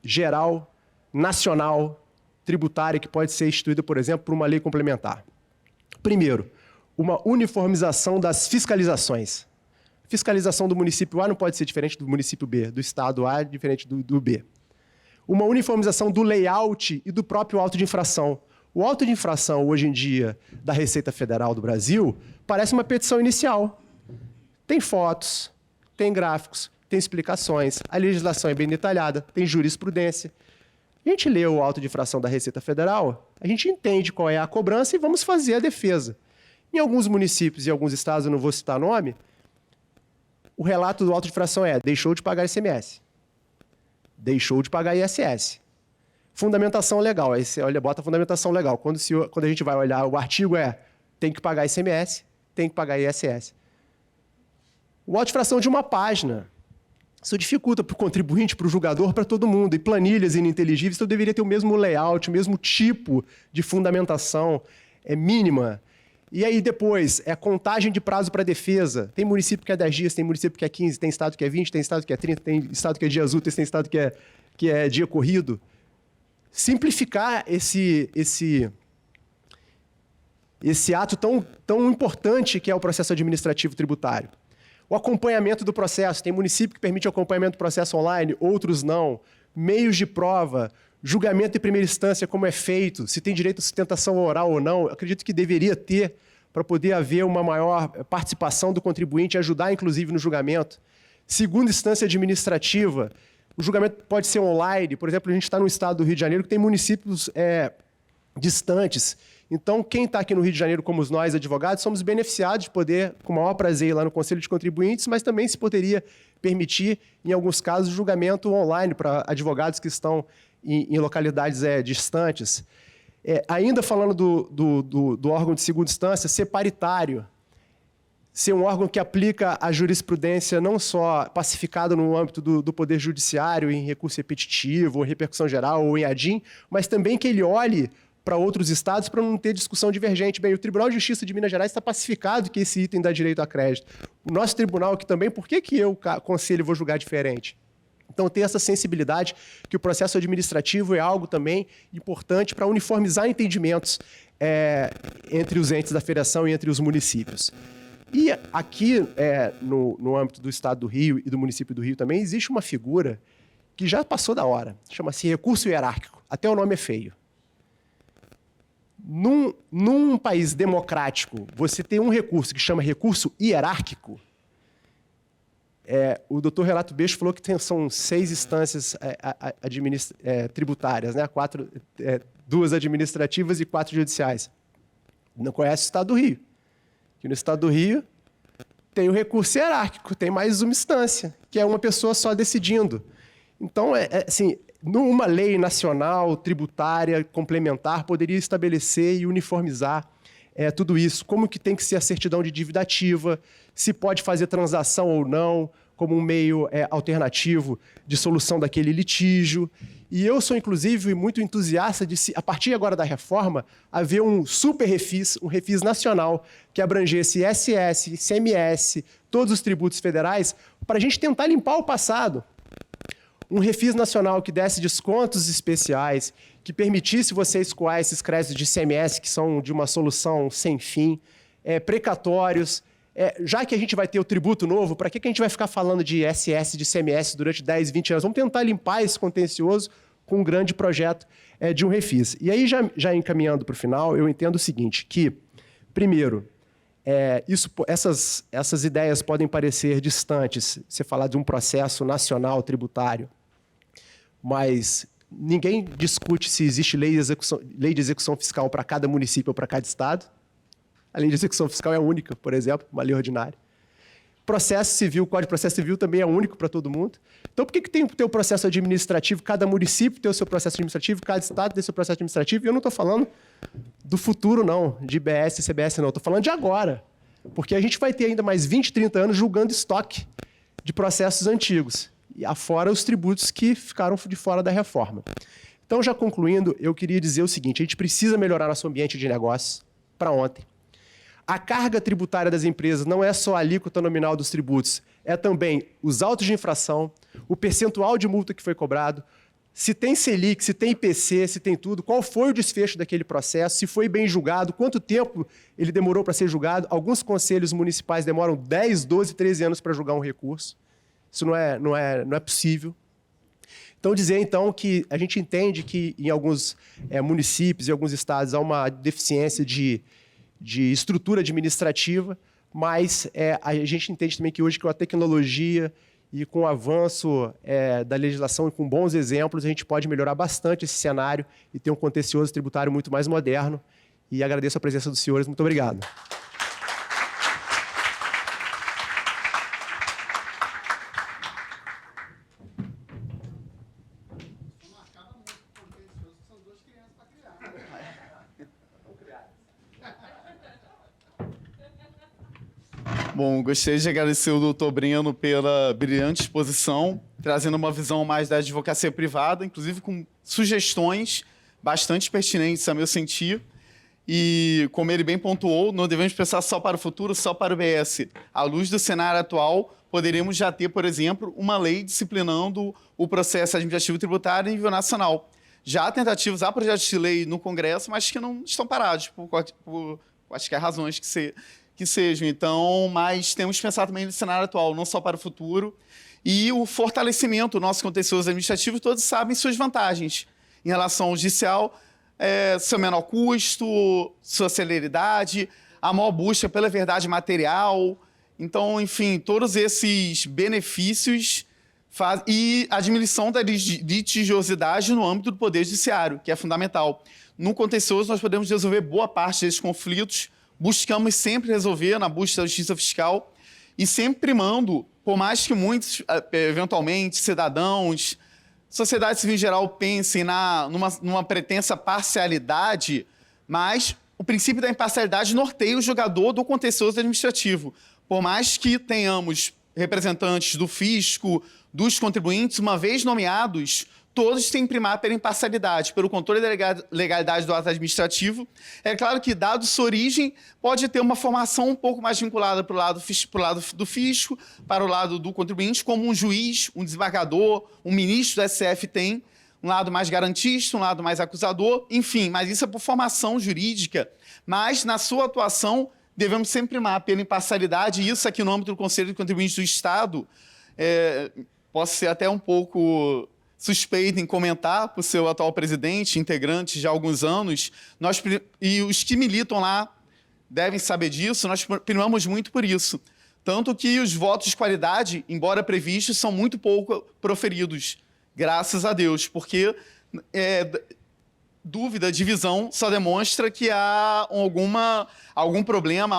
geral, nacional, tributária, que pode ser instituída, por exemplo, por uma lei complementar. Primeiro, uma uniformização das fiscalizações. Fiscalização do município A não pode ser diferente do município B, do estado A diferente do B. Uma uniformização do layout e do próprio auto de infração. O auto de infração, hoje em dia, da Receita Federal do Brasil, parece uma petição inicial. Tem fotos, tem gráficos, tem explicações, a legislação é bem detalhada, tem jurisprudência. A gente lê o auto de infração da Receita Federal, a gente entende qual é a cobrança e vamos fazer a defesa. Em alguns municípios e alguns estados, eu não vou citar nome, o relato do auto de infração deixou de pagar ICMS, deixou de pagar ISS. Fundamentação legal, aí você olha, bota a fundamentação legal. Quando a gente vai olhar, o artigo tem que pagar ICMS, tem que pagar ISS. O auto de infração de uma página. Isso dificulta para o contribuinte, para o julgador, para todo mundo. E planilhas ininteligíveis, então deveria ter o mesmo layout, o mesmo tipo de fundamentação mínima. E aí depois, contagem de prazo para defesa. Tem município que é 10 dias, tem município que é 15, tem estado que é 20, tem estado que é 30, tem estado que é dias úteis, tem estado que é dia corrido. Simplificar esse ato tão importante que é o processo administrativo tributário. O acompanhamento do processo. Tem município que permite o acompanhamento do processo online, outros não. Meios de prova, julgamento em primeira instância, como é feito, se tem direito à sustentação oral ou não. Eu acredito que deveria ter, para poder haver uma maior participação do contribuinte, ajudar, inclusive, no julgamento. Segunda instância administrativa. O julgamento pode ser online. Por exemplo, a gente está no estado do Rio de Janeiro, que tem municípios distantes, Então, quem está aqui no Rio de Janeiro, como nós, advogados, somos beneficiados de poder, com o maior prazer, ir lá no Conselho de Contribuintes, mas também se poderia permitir, em alguns casos, julgamento online para advogados que estão em localidades distantes. Ainda falando do órgão de segunda instância, ser paritário, ser um órgão que aplica a jurisprudência não só pacificada no âmbito do Poder Judiciário, em recurso repetitivo, ou repercussão geral, ou em ADIM, mas também que ele olhe para outros estados para não ter discussão divergente. Bem, o Tribunal de Justiça de Minas Gerais está pacificado que esse item dá direito a crédito. O nosso tribunal aqui também, por que eu, conselho, vou julgar diferente? Então, ter essa sensibilidade que o processo administrativo é algo também importante para uniformizar entendimentos entre os entes da federação e entre os municípios. E aqui, no âmbito do Estado do Rio e do município do Rio também, existe uma figura que já passou da hora. Chama-se recurso hierárquico. Até o nome é feio. Num país democrático, você tem um recurso que chama recurso hierárquico. O doutor Renato Beixo falou que são 6 instâncias tributárias, né? 2 administrativas e 4 judiciais. Não conhece o Estado do Rio. Aqui no Estado do Rio tem o recurso hierárquico, tem mais uma instância, que é uma pessoa só decidindo. Então, assim, numa lei nacional, tributária, complementar, poderia estabelecer e uniformizar tudo isso. Como que tem que ser a certidão de dívida ativa, se pode fazer transação ou não, como um meio alternativo de solução daquele litígio. E eu sou, inclusive, muito entusiasta de, a partir agora da reforma, haver um super refis, um refis nacional, que abrangesse ISS, ICMS, todos os tributos federais, para a gente tentar limpar o passado. Um refis nacional que desse descontos especiais, que permitisse você escoar esses créditos de ICMS, que são de uma solução sem fim, precatórios. Já que a gente vai ter o tributo novo, para que a gente vai ficar falando de ISS, de ICMS durante 10, 20 anos? Vamos tentar limpar esse contencioso com um grande projeto de um refis. E aí, já encaminhando para o final, eu entendo o seguinte, que, primeiro, essas ideias podem parecer distantes, você falar de um processo nacional tributário, mas ninguém discute se existe lei de execução fiscal para cada município ou para cada estado. A lei de execução fiscal é única, por exemplo, uma lei ordinária. Processo civil, o Código de Processo Civil também é único para todo mundo. Então, por que tem que ter o processo administrativo? Cada município tem o seu processo administrativo, cada estado tem o seu processo administrativo. E eu não estou falando do futuro, não, de IBS e CBS, não. Estou falando de agora. Porque a gente vai ter ainda mais 20, 30 anos julgando estoque de processos antigos. E afora os tributos que ficaram de fora da reforma. Então, já concluindo, eu queria dizer o seguinte, a gente precisa melhorar nosso ambiente de negócios para ontem. A carga tributária das empresas não é só a alíquota nominal dos tributos, é também os autos de infração, o percentual de multa que foi cobrado, se tem Selic, se tem IPC, se tem tudo, qual foi o desfecho daquele processo, se foi bem julgado, quanto tempo ele demorou para ser julgado. Alguns conselhos municipais demoram 10, 12, 13 anos para julgar um recurso. Isso não é possível. Então, dizer, então, que a gente entende que em alguns municípios e alguns estados há uma deficiência de estrutura administrativa, mas a gente entende também que hoje com a tecnologia e com o avanço da legislação e com bons exemplos, a gente pode melhorar bastante esse cenário e ter um contencioso tributário muito mais moderno. E agradeço a presença dos senhores. Muito obrigado. Bom, gostaria de agradecer o doutor Breno pela brilhante exposição, trazendo uma visão mais da advocacia privada, inclusive com sugestões bastante pertinentes a meu sentir. E, como ele bem pontuou, não devemos pensar só para o futuro, só para o BS. À luz do cenário atual, poderíamos já ter, por exemplo, uma lei disciplinando o processo administrativo tributário em nível nacional. Já há tentativas, há projetos de lei no Congresso, mas que não estão parados por quaisquer razões que sejam. Então, mas temos que pensar também no cenário atual, não só para o futuro. E o fortalecimento do nosso contencioso administrativo, todos sabem suas vantagens em relação ao judicial, seu menor custo, sua celeridade, a maior busca pela verdade material. Então, enfim, todos esses benefícios e a diminuição da litigiosidade no âmbito do Poder Judiciário, que é fundamental. no contencioso nós podemos resolver boa parte desses conflitos, buscamos sempre resolver na busca da justiça fiscal e sempre primando, por mais que muitos, eventualmente, cidadãos, sociedade civil em geral pensem numa pretensa parcialidade, mas o princípio da imparcialidade norteia o jogador do contencioso administrativo. Por mais que tenhamos representantes do fisco, dos contribuintes, uma vez nomeados, todos têm que primar pela imparcialidade, pelo controle da legalidade do ato administrativo. É claro que, dado sua origem, pode ter uma formação um pouco mais vinculada para o lado do fisco, para o lado do contribuinte, como um juiz, um desembargador, um ministro do STF tem, um lado mais garantista, um lado mais acusador, enfim, mas isso é por formação jurídica. Mas, na sua atuação, devemos sempre primar pela imparcialidade, e isso aqui no âmbito do Conselho de Contribuintes do Estado, posso ser até um pouco suspeito em comentar por seu atual presidente, integrante já há alguns anos, e os que militam lá devem saber disso, nós primamos muito por isso. Tanto que os votos de qualidade, embora previstos, são muito pouco proferidos, graças a Deus, porque dúvida, divisão, só demonstra que há algum problema,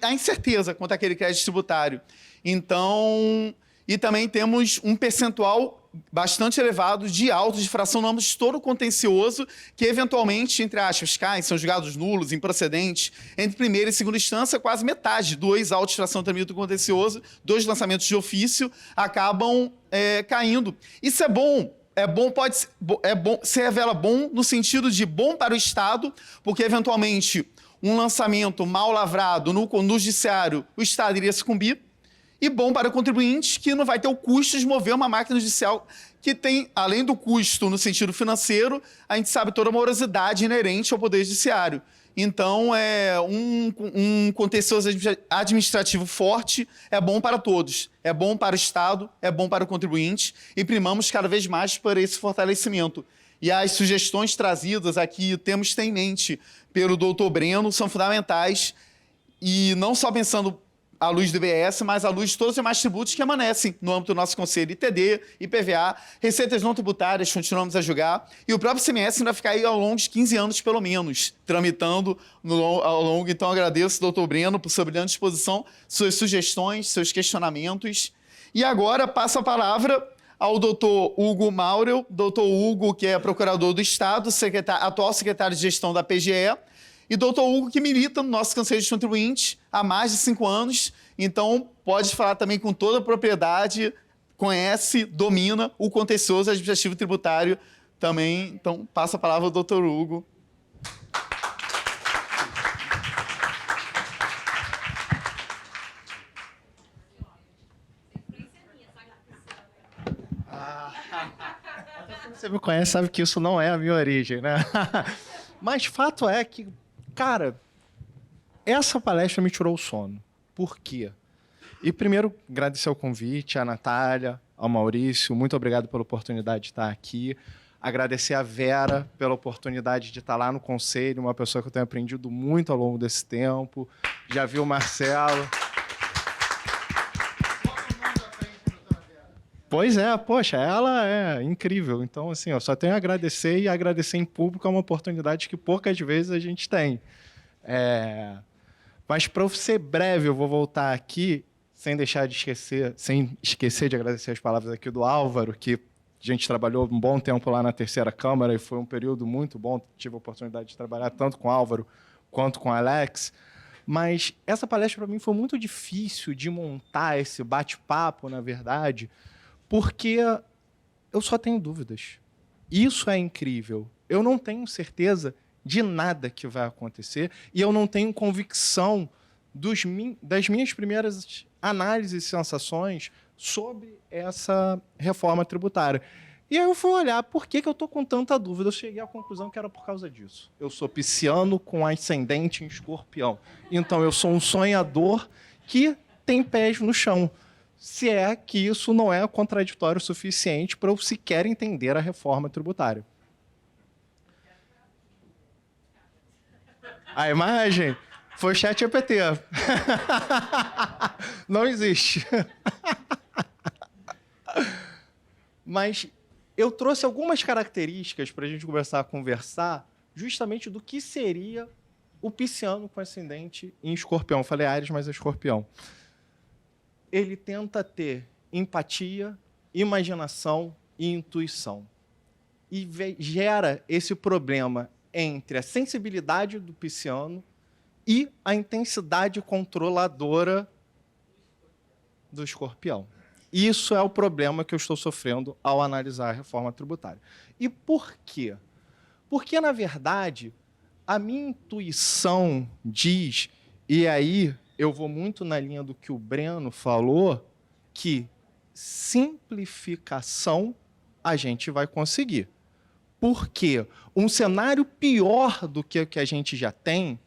há incerteza quanto àquele crédito tributário. Então, e também temos um percentual bastante elevado de autos de fração no âmbito de todo o contencioso, que eventualmente, entre aspas, caem, são julgados nulos, improcedentes. Entre primeira e segunda instância, quase metade, 2 autos de fração também do contencioso, 2 lançamentos de ofício, acabam caindo. Isso é bom. Se revela bom no sentido de bom para o Estado, porque, eventualmente, um lançamento mal lavrado no judiciário, o Estado iria sucumbir, e bom para o contribuinte, que não vai ter o custo de mover uma máquina judicial que tem, além do custo no sentido financeiro, a gente sabe toda a morosidade inerente ao Poder Judiciário. Então, um contencioso administrativo forte é bom para todos. É bom para o Estado, é bom para o contribuinte, e primamos cada vez mais por esse fortalecimento. E as sugestões trazidas aqui, temos em mente pelo doutor Breno, são fundamentais, e não só pensando à luz do IBS, mas à luz de todos os demais tributos que amanecem no âmbito do nosso Conselho, ITD, IPVA, receitas não tributárias, continuamos a julgar, e o próprio ICMS ainda fica aí ao longo de 15 anos, pelo menos, tramitando ao longo. Então, agradeço, doutor Breno, por sua brilhante disposição, suas sugestões, seus questionamentos. E agora, passo a palavra ao doutor Hugo Maurel, doutor Hugo, que é procurador do Estado, atual secretário de gestão da PGE, e doutor Hugo, que milita no nosso Conselho de Contribuintes há mais de 5 anos, então pode falar também com toda a propriedade, conhece, domina o contencioso administrativo tributário também. Então, passo a palavra ao doutor Hugo. Você me conhece, sabe que isso não é a minha origem, né? Mas fato é que, cara, essa palestra me tirou o sono. Por quê? E primeiro, agradecer o convite, à Natália, ao Maurício, muito obrigado pela oportunidade de estar aqui. Agradecer a Vera pela oportunidade de estar lá no Conselho, uma pessoa que eu tenho aprendido muito ao longo desse tempo. Já vi o Marcelo. Pois é, poxa, ela é incrível. Então, assim, eu só tenho a agradecer, e agradecer em público é uma oportunidade que poucas vezes a gente tem. Mas, para ser breve, eu vou voltar aqui, sem esquecer de agradecer as palavras aqui do Álvaro, que a gente trabalhou um bom tempo lá na Terceira Câmara, e foi um período muito bom. Tive a oportunidade de trabalhar tanto com o Álvaro quanto com o Alex. Mas essa palestra, para mim, foi muito difícil de montar esse bate-papo, na verdade, porque eu só tenho dúvidas. Isso é incrível. Eu não tenho certeza de nada que vai acontecer, e eu não tenho convicção das minhas primeiras análises e sensações sobre essa reforma tributária. E aí eu fui olhar por que eu estou com tanta dúvida. Eu cheguei à conclusão que era por causa disso. Eu sou pisciano com ascendente em escorpião. Então, eu sou um sonhador que tem pés no chão. Se é que isso não é contraditório o suficiente para eu sequer entender a reforma tributária. A imagem foi o ChatGPT. Não existe. Mas eu trouxe algumas características para a gente começar a conversar justamente do que seria o pisciano com ascendente em Escorpião. Eu falei Áries, mas é Escorpião. Ele tenta ter empatia, imaginação e intuição. E gera esse problema entre a sensibilidade do pisciano e a intensidade controladora do Escorpião. Isso é o problema que eu estou sofrendo ao analisar a reforma tributária. E por quê? Porque, na verdade, a minha intuição diz, e aí eu vou muito na linha do que o Breno falou, que simplificação a gente vai conseguir. Porque um cenário pior do que o que a gente já tem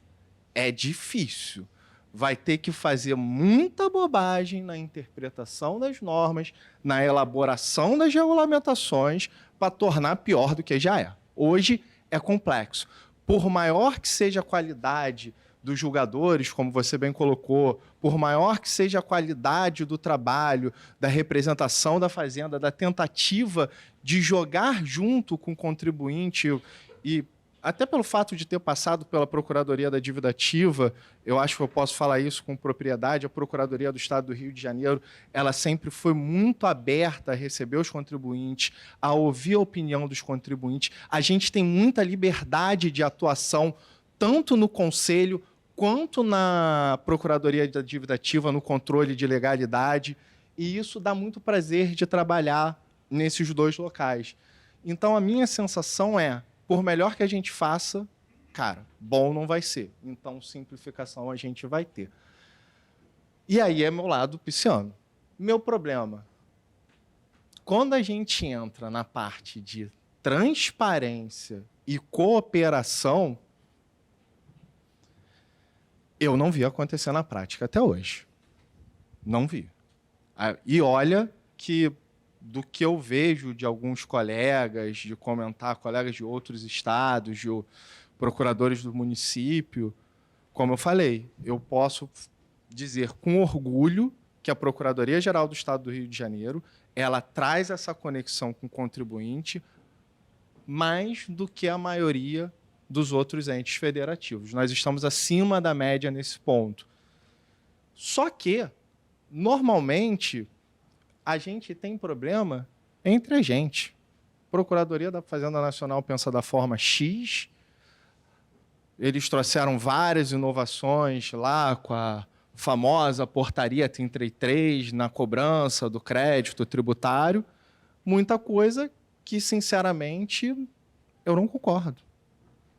é difícil. Vai ter que fazer muita bobagem na interpretação das normas, na elaboração das regulamentações, para tornar pior do que já é. Hoje é complexo. Por maior que seja a qualidade dos julgadores, como você bem colocou, por maior que seja a qualidade do trabalho, da representação da fazenda, da tentativa de jogar junto com o contribuinte, e até pelo fato de ter passado pela Procuradoria da Dívida Ativa, eu acho que eu posso falar isso com propriedade, a Procuradoria do Estado do Rio de Janeiro, ela sempre foi muito aberta a receber os contribuintes, a ouvir a opinião dos contribuintes. A gente tem muita liberdade de atuação, tanto no Conselho, quanto na Procuradoria da Dívida Ativa, no controle de legalidade, e isso dá muito prazer de trabalhar nesses dois locais. Então, a minha sensação é, por melhor que a gente faça, cara, bom não vai ser. Então, simplificação a gente vai ter. E aí é meu lado pisciano. Meu problema, quando a gente entra na parte de transparência e cooperação, eu não vi acontecer na prática até hoje. Não vi. E olha que, do que eu vejo de alguns colegas, de comentar, colegas de outros estados, de procuradores do município, como eu falei, eu posso dizer com orgulho que a Procuradoria-Geral do Estado do Rio de Janeiro, ela traz essa conexão com o contribuinte mais do que a maioria dos outros entes federativos. Nós estamos acima da média nesse ponto. Só que, normalmente, a gente tem problema entre a gente. A Procuradoria da Fazenda Nacional pensa da forma X, eles trouxeram várias inovações lá com a famosa portaria 33 na cobrança do crédito tributário, muita coisa que, sinceramente, eu não concordo.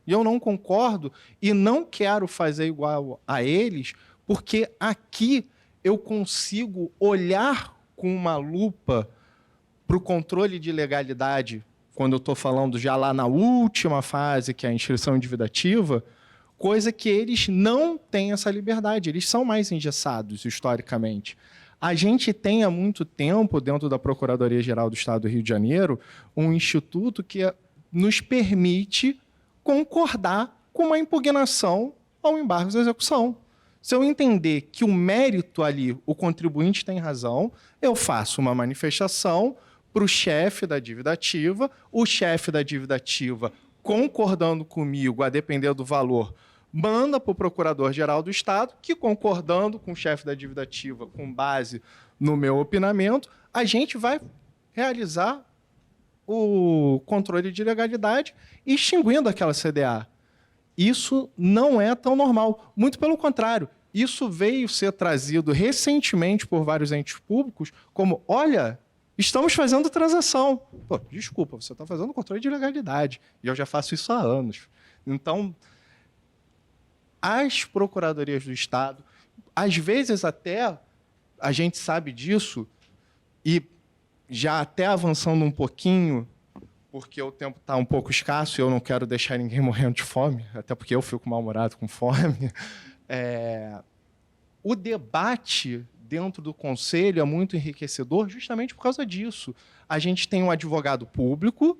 E eu não concordo e não quero fazer igual a eles, porque aqui eu consigo olhar com uma lupa para o controle de legalidade, quando eu estou falando já lá na última fase, que é a inscrição em dívida ativa, coisa que eles não têm essa liberdade, eles são mais engessados historicamente. A gente tem há muito tempo, dentro da Procuradoria-Geral do Estado do Rio de Janeiro, um instituto que nos permite concordar com uma impugnação ao embargo de execução. Se eu entender que o mérito ali, o contribuinte tem razão, eu faço uma manifestação para o chefe da dívida ativa, o chefe da dívida ativa, concordando comigo, a depender do valor, manda para o Procurador-Geral do Estado, que, concordando com o chefe da dívida ativa, com base no meu opinamento, a gente vai realizar o controle de legalidade extinguindo aquela CDA. Isso não é tão normal. Muito pelo contrário. Isso veio ser trazido recentemente por vários entes públicos como, olha, estamos fazendo transação. Pô, desculpa, você está fazendo controle de legalidade. E eu já faço isso há anos. Então, as procuradorias do Estado, às vezes até, a gente sabe disso, e já até avançando um pouquinho, porque o tempo está um pouco escasso e eu não quero deixar ninguém morrendo de fome, até porque eu fico mal-humorado com fome, o debate dentro do Conselho é muito enriquecedor justamente por causa disso. A gente tem um advogado público,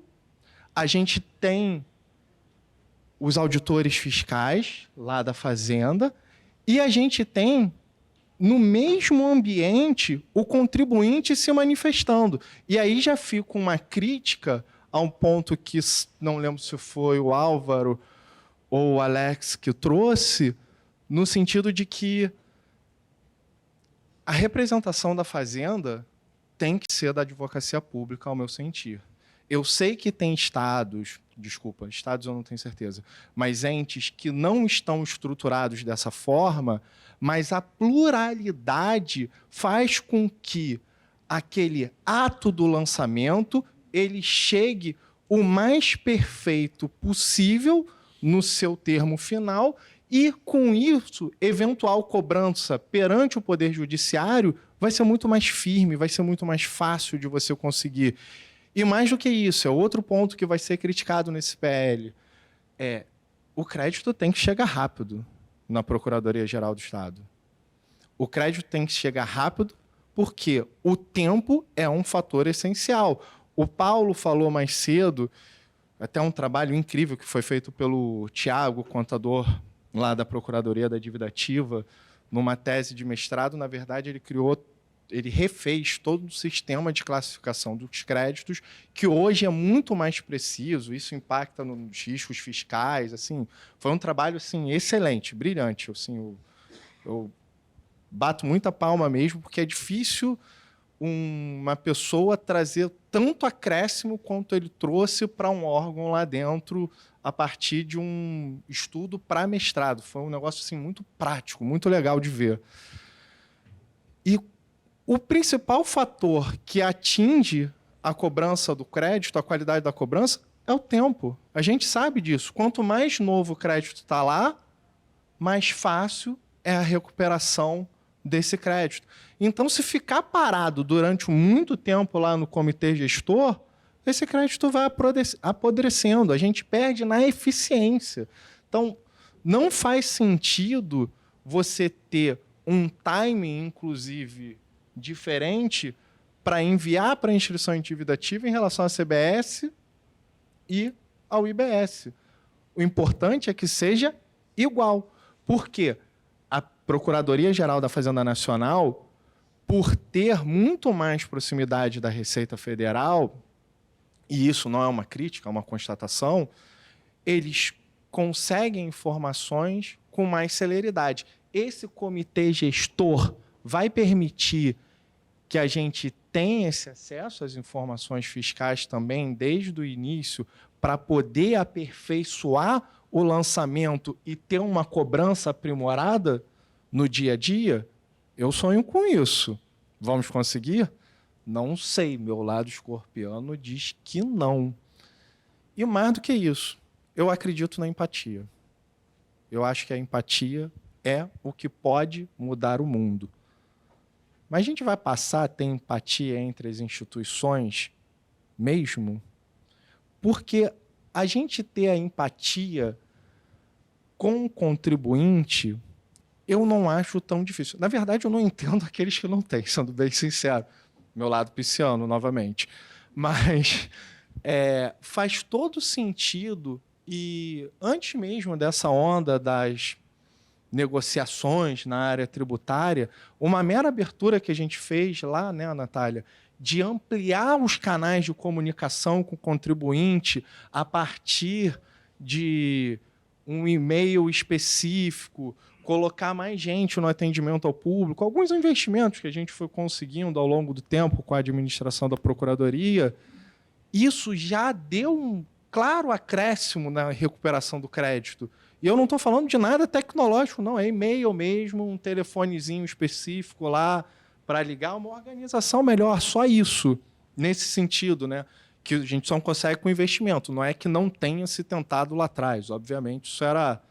a gente tem os auditores fiscais lá da Fazenda e a gente tem, no mesmo ambiente, o contribuinte se manifestando. E aí já fica uma crítica a um ponto que, não lembro se foi o Álvaro ou o Alex que trouxe, no sentido de que a representação da Fazenda tem que ser da advocacia pública, ao meu sentir. Eu sei que tem estados eu não tenho certeza, mas entes que não estão estruturados dessa forma, mas a pluralidade faz com que aquele ato do lançamento ele chegue o mais perfeito possível no seu termo final e, com isso, eventual cobrança perante o Poder Judiciário vai ser muito mais firme, vai ser muito mais fácil de você conseguir. E mais do que isso, é outro ponto que vai ser criticado nesse PL, o crédito tem que chegar rápido na Procuradoria-Geral do Estado. O crédito tem que chegar rápido porque o tempo é um fator essencial. O Paulo falou mais cedo, até um trabalho incrível que foi feito pelo Tiago, contador lá da Procuradoria da Dívida Ativa, numa tese de mestrado. Na verdade, ele refez todo o sistema de classificação dos créditos, que hoje é muito mais preciso, isso impacta nos riscos fiscais. Assim, foi um trabalho assim, excelente, brilhante. Assim, eu bato muita palma mesmo, porque é difícil uma pessoa trazer tanto acréscimo quanto ele trouxe para um órgão lá dentro a partir de um estudo para mestrado. Foi um negócio assim, muito prático, muito legal de ver. E o principal fator que atinge a cobrança do crédito, a qualidade da cobrança, é o tempo. A gente sabe disso. Quanto mais novo o crédito está lá, mais fácil é a recuperação desse crédito. Então, se ficar parado durante muito tempo lá no comitê gestor, esse crédito vai apodrecendo. A gente perde na eficiência. Então, não faz sentido você ter um timing, inclusive, diferente para enviar para a inscrição em dívida ativa em relação à CBS e ao IBS. O importante é que seja igual. Por quê? A Procuradoria-Geral da Fazenda Nacional, por ter muito mais proximidade da Receita Federal, e isso não é uma crítica, é uma constatação, eles conseguem informações com mais celeridade. Esse comitê gestor vai permitir que a gente tenha esse acesso às informações fiscais também desde o início para poder aperfeiçoar o lançamento e ter uma cobrança aprimorada no dia a dia? Eu sonho com isso. Vamos conseguir? Não sei. Meu lado escorpiano diz que não. E mais do que isso, eu acredito na empatia. Eu acho que a empatia é o que pode mudar o mundo. Mas a gente vai passar a ter empatia entre as instituições mesmo? Porque a gente ter a empatia com o contribuinte, eu não acho tão difícil. Na verdade, eu não entendo aqueles que não têm, sendo bem sincero. Meu lado pisciano, novamente. Mas faz todo sentido. E antes mesmo dessa onda das negociações na área tributária, uma mera abertura que a gente fez lá, né, Natália, de ampliar os canais de comunicação com o contribuinte a partir de um e-mail específico, colocar mais gente no atendimento ao público, alguns investimentos que a gente foi conseguindo ao longo do tempo com a administração da Procuradoria, isso já deu um claro acréscimo na recuperação do crédito. E eu não estou falando de nada tecnológico, não. É e-mail mesmo, um telefonezinho específico lá para ligar, uma organização melhor, só isso, nesse sentido, né? Que a gente só consegue com investimento. Não é que não tenha se tentado lá atrás. Obviamente, isso era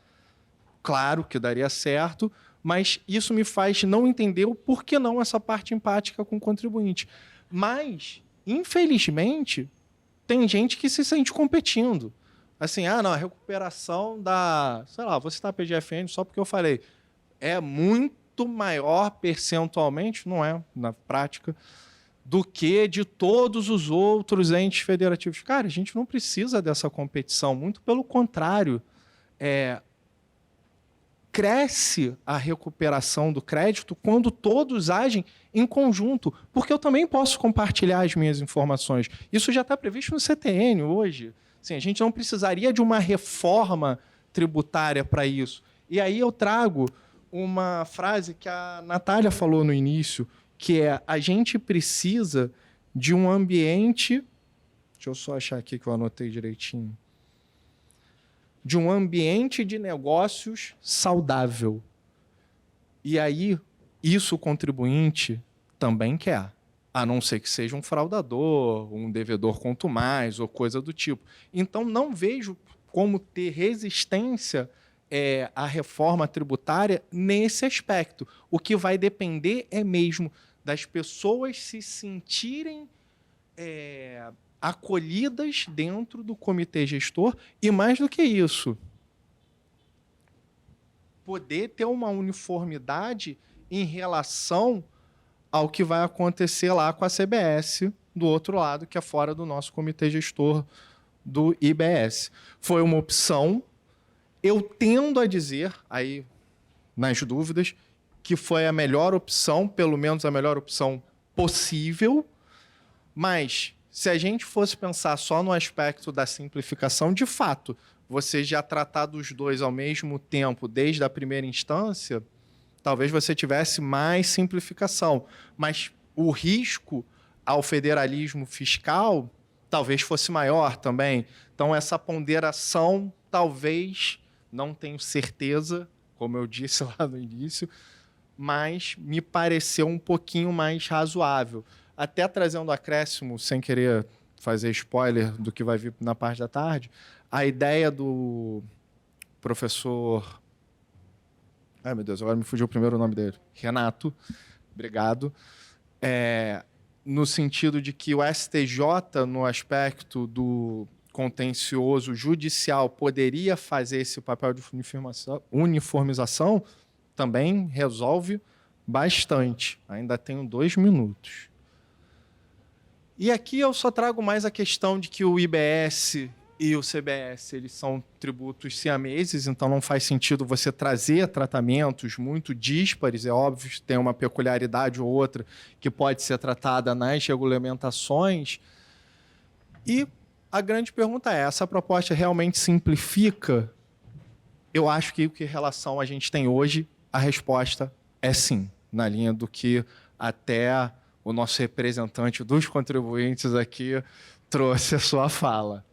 claro que daria certo, mas isso me faz não entender o porquê não essa parte empática com o contribuinte. Mas, infelizmente, tem gente que se sente competindo. Assim, não, a recuperação da... Sei lá, vou citar a PGFN só porque eu falei. É muito maior percentualmente, não é, na prática, do que de todos os outros entes federativos. Cara, a gente não precisa dessa competição, muito pelo contrário. Cresce a recuperação do crédito quando todos agem em conjunto, porque eu também posso compartilhar as minhas informações. Isso já está previsto no CTN hoje. Assim, a gente não precisaria de uma reforma tributária para isso. E aí eu trago uma frase que a Natália falou no início, que é: a gente precisa de um ambiente... Deixa eu só achar aqui que eu anotei direitinho. De um ambiente de negócios saudável. E aí, isso o contribuinte também quer, a não ser que seja um fraudador, um devedor quanto mais, ou coisa do tipo. Então, não vejo como ter resistência à reforma tributária nesse aspecto. O que vai depender é mesmo das pessoas se sentirem acolhidas dentro do comitê gestor e, mais do que isso, poder ter uma uniformidade em relação ao que vai acontecer lá com a CBS do outro lado, que é fora do nosso comitê gestor do IBS. Foi uma opção. Eu tendo a dizer, aí, nas dúvidas, que foi a melhor opção, pelo menos a melhor opção possível, mas se a gente fosse pensar só no aspecto da simplificação, de fato, você já tratar dos dois ao mesmo tempo, desde a primeira instância, talvez você tivesse mais simplificação. Mas o risco ao federalismo fiscal talvez fosse maior também. Então, essa ponderação, talvez, não tenho certeza, como eu disse lá no início, mas me pareceu um pouquinho mais razoável. Até trazendo acréscimo, sem querer fazer spoiler do que vai vir na parte da tarde, a ideia do professor... Ai, meu Deus, agora me fugiu o primeiro nome dele. Renato, obrigado. No sentido de que o STJ, no aspecto do contencioso judicial, poderia fazer esse papel de uniformização, também resolve bastante. Ainda tenho 2 minutos. E aqui eu só trago mais a questão de que o IBS e o CBS eles são tributos siameses, então não faz sentido você trazer tratamentos muito díspares. É óbvio que tem uma peculiaridade ou outra que pode ser tratada nas regulamentações. E a grande pergunta é: essa proposta realmente simplifica? Eu acho que, em relação a gente tem hoje, a resposta é sim, na linha do que até o nosso representante dos contribuintes aqui trouxe a sua fala.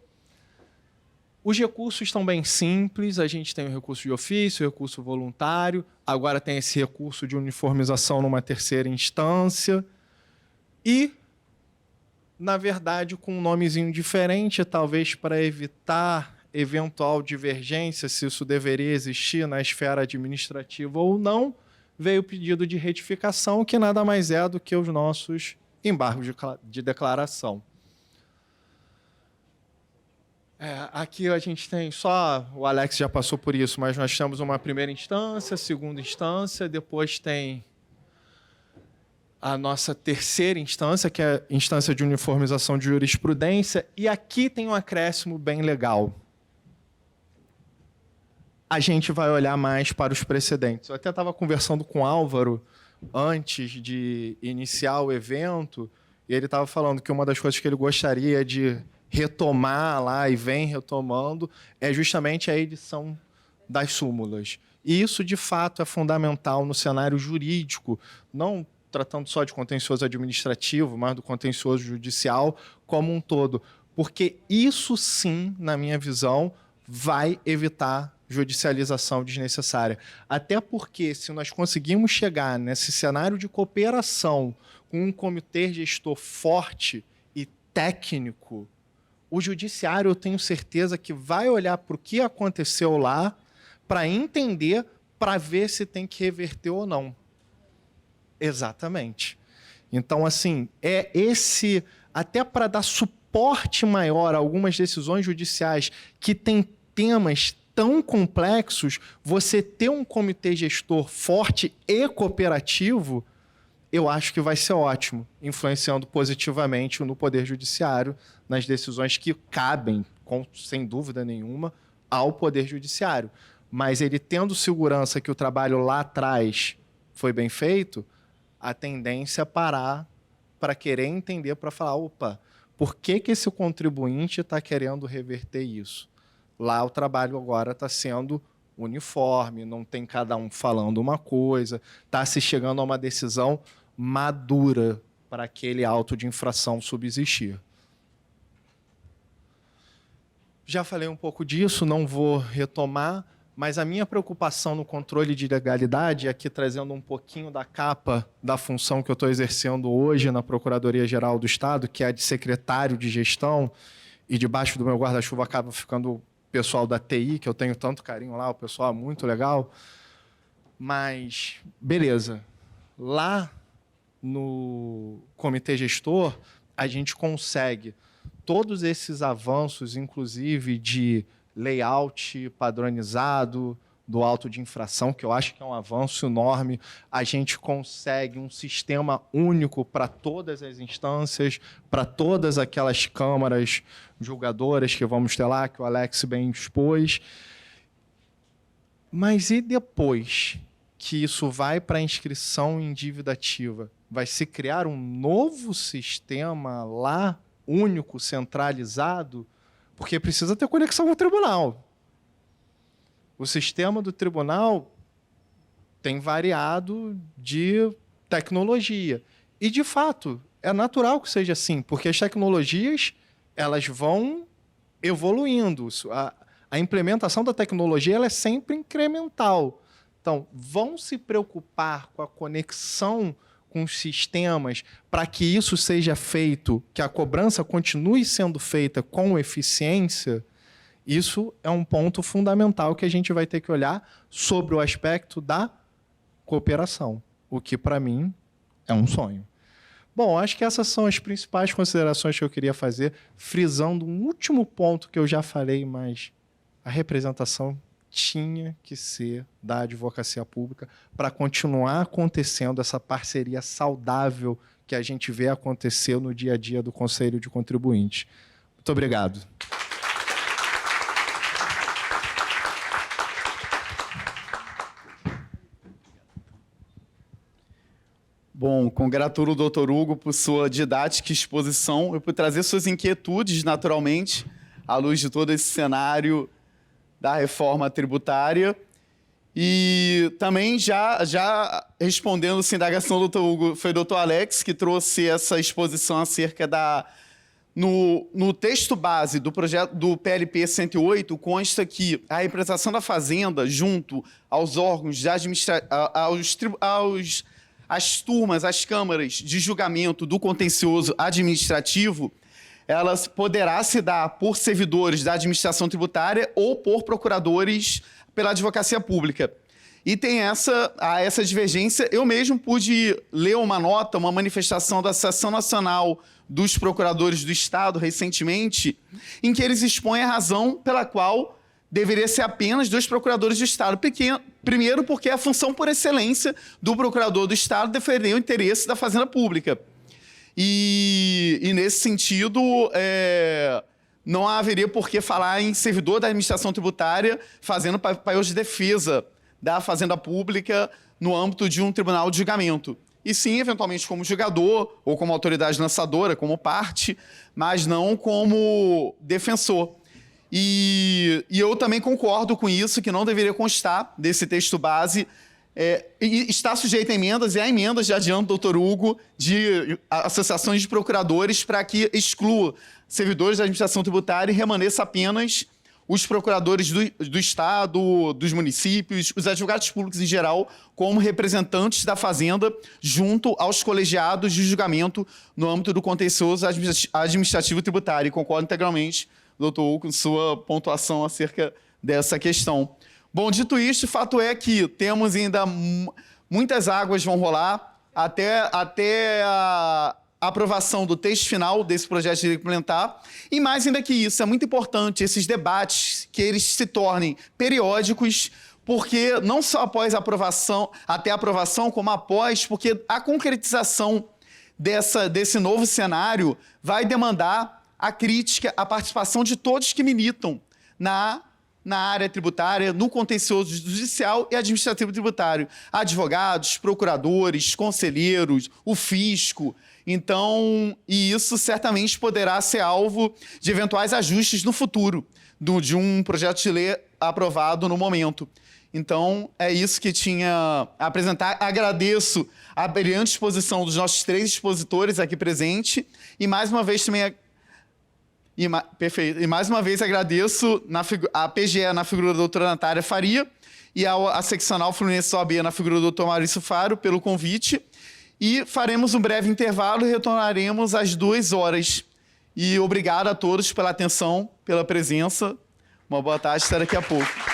Os recursos estão bem simples, a gente tem o recurso de ofício, o recurso voluntário, agora tem esse recurso de uniformização numa terceira instância e, na verdade, com um nomezinho diferente, talvez para evitar eventual divergência, se isso deveria existir na esfera administrativa ou não, veio o pedido de retificação, que nada mais é do que os nossos embargos de declaração. Aqui a gente tem só, o Alex já passou por isso, mas nós temos uma primeira instância, segunda instância, depois tem a nossa terceira instância, que é a instância de uniformização de jurisprudência, e aqui tem um acréscimo bem legal. A gente vai olhar mais para os precedentes. Eu até estava conversando com o Álvaro antes de iniciar o evento, e ele estava falando que uma das coisas que ele gostaria de retomar lá, e vem retomando, é justamente a edição das súmulas. E isso, de fato, é fundamental no cenário jurídico, não tratando só de contencioso administrativo, mas do contencioso judicial como um todo. Porque isso, sim, na minha visão, vai evitar judicialização desnecessária. Até porque, se nós conseguirmos chegar nesse cenário de cooperação com um comitê gestor forte e técnico, o judiciário, eu tenho certeza que vai olhar para o que aconteceu lá, para entender, para ver se tem que reverter ou não. Exatamente. Então, assim, até para dar suporte maior a algumas decisões judiciais que têm temas tão complexos, você ter um comitê gestor forte e cooperativo, eu acho que vai ser ótimo, influenciando positivamente no Poder Judiciário, nas decisões que cabem, sem dúvida nenhuma, ao Poder Judiciário. Mas ele tendo segurança que o trabalho lá atrás foi bem feito, a tendência é parar para querer entender, para falar, opa, por que esse contribuinte está querendo reverter isso? Lá o trabalho agora está sendo uniforme, não tem cada um falando uma coisa, está se chegando a uma decisão madura para aquele auto de infração subsistir. Já falei um pouco disso, não vou retomar, mas a minha preocupação no controle de legalidade, aqui trazendo um pouquinho da capa da função que eu estou exercendo hoje na Procuradoria-Geral do Estado, que é a de secretário de gestão, e debaixo do meu guarda-chuva acaba ficando o pessoal da TI, que eu tenho tanto carinho lá, o pessoal é muito legal. Mas, beleza, lá no comitê gestor, a gente consegue todos esses avanços, inclusive de layout padronizado do auto de infração, que eu acho que é um avanço enorme. A gente consegue um sistema único para todas as instâncias, para todas aquelas câmaras julgadoras que vamos ter lá, que o Alex bem expôs. Mas e depois que isso vai para a inscrição em dívida ativa? Vai se criar um novo sistema lá, único, centralizado? Porque precisa ter conexão com o tribunal. O sistema do tribunal tem variado de tecnologia. E, de fato, é natural que seja assim, porque as tecnologias elas vão evoluindo. A implementação da tecnologia ela é sempre incremental. Então, vão se preocupar com a conexão com os sistemas para que isso seja feito, que a cobrança continue sendo feita com eficiência. Isso é um ponto fundamental que a gente vai ter que olhar sobre o aspecto da cooperação, o que, para mim, é um sonho. Bom, acho que essas são as principais considerações que eu queria fazer, frisando um último ponto que eu já falei, mas a representação tinha que ser da advocacia pública para continuar acontecendo essa parceria saudável que a gente vê acontecer no dia a dia do Conselho de Contribuintes. Muito obrigado. Bom, congratulo o doutor Hugo por sua didática e exposição e por trazer suas inquietudes, naturalmente, à luz de todo esse cenário da reforma tributária. E também, já respondendo a indagação do doutor Hugo, foi o doutor Alex que trouxe essa exposição acerca da... No texto base do projeto do PLP 108, consta que a representação da Fazenda, junto aos órgãos de as turmas, as câmaras de julgamento do contencioso administrativo, ela poderá se dar por servidores da administração tributária ou por procuradores pela advocacia pública. E tem essa divergência. Eu mesmo pude ler uma nota, uma manifestação da Associação Nacional dos Procuradores do Estado, recentemente, em que eles expõem a razão pela qual deveria ser apenas 2 procuradores do Estado. Primeiro, porque é a função por excelência do procurador do Estado defender o interesse da Fazenda Pública. E nesse sentido, não haveria por que falar em servidor da administração tributária fazendo papel de defesa da Fazenda Pública no âmbito de um tribunal de julgamento. E sim, eventualmente, como julgador ou como autoridade lançadora, como parte, mas não como defensor. E eu também concordo com isso, que não deveria constar desse texto base. E está sujeito a emendas, e há emendas, já adianto, doutor Hugo, de associações de procuradores para que exclua servidores da administração tributária e remaneça apenas os procuradores do Estado, dos municípios, os advogados públicos em geral, como representantes da Fazenda, junto aos colegiados de julgamento no âmbito do contencioso administrativo tributário. E concordo integralmente, doutor Hugo, com sua pontuação acerca dessa questão. Bom, dito isto, o fato é que temos ainda muitas águas vão rolar até a aprovação do texto final desse projeto de lei complementar. E mais ainda que isso, é muito importante esses debates que eles se tornem periódicos, porque não só após a aprovação, até a aprovação, como após, porque a concretização desse novo cenário vai demandar a crítica, a participação de todos que militam na área tributária, no contencioso judicial e administrativo tributário. Advogados, procuradores, conselheiros, o fisco. Então, e isso certamente poderá ser alvo de eventuais ajustes no futuro de um projeto de lei aprovado no momento. Então, é isso que tinha a apresentar. Agradeço a brilhante exposição dos nossos 3 expositores aqui presentes e mais uma vez também perfeito. E mais uma vez agradeço a PGE na figura da doutora Natália Faria e a seccional Fluminense OAB na figura do doutor Maurício Faro pelo convite. E faremos um breve intervalo e retornaremos às 2h. E obrigado a todos pela atenção, pela presença. Uma boa tarde, até daqui a pouco.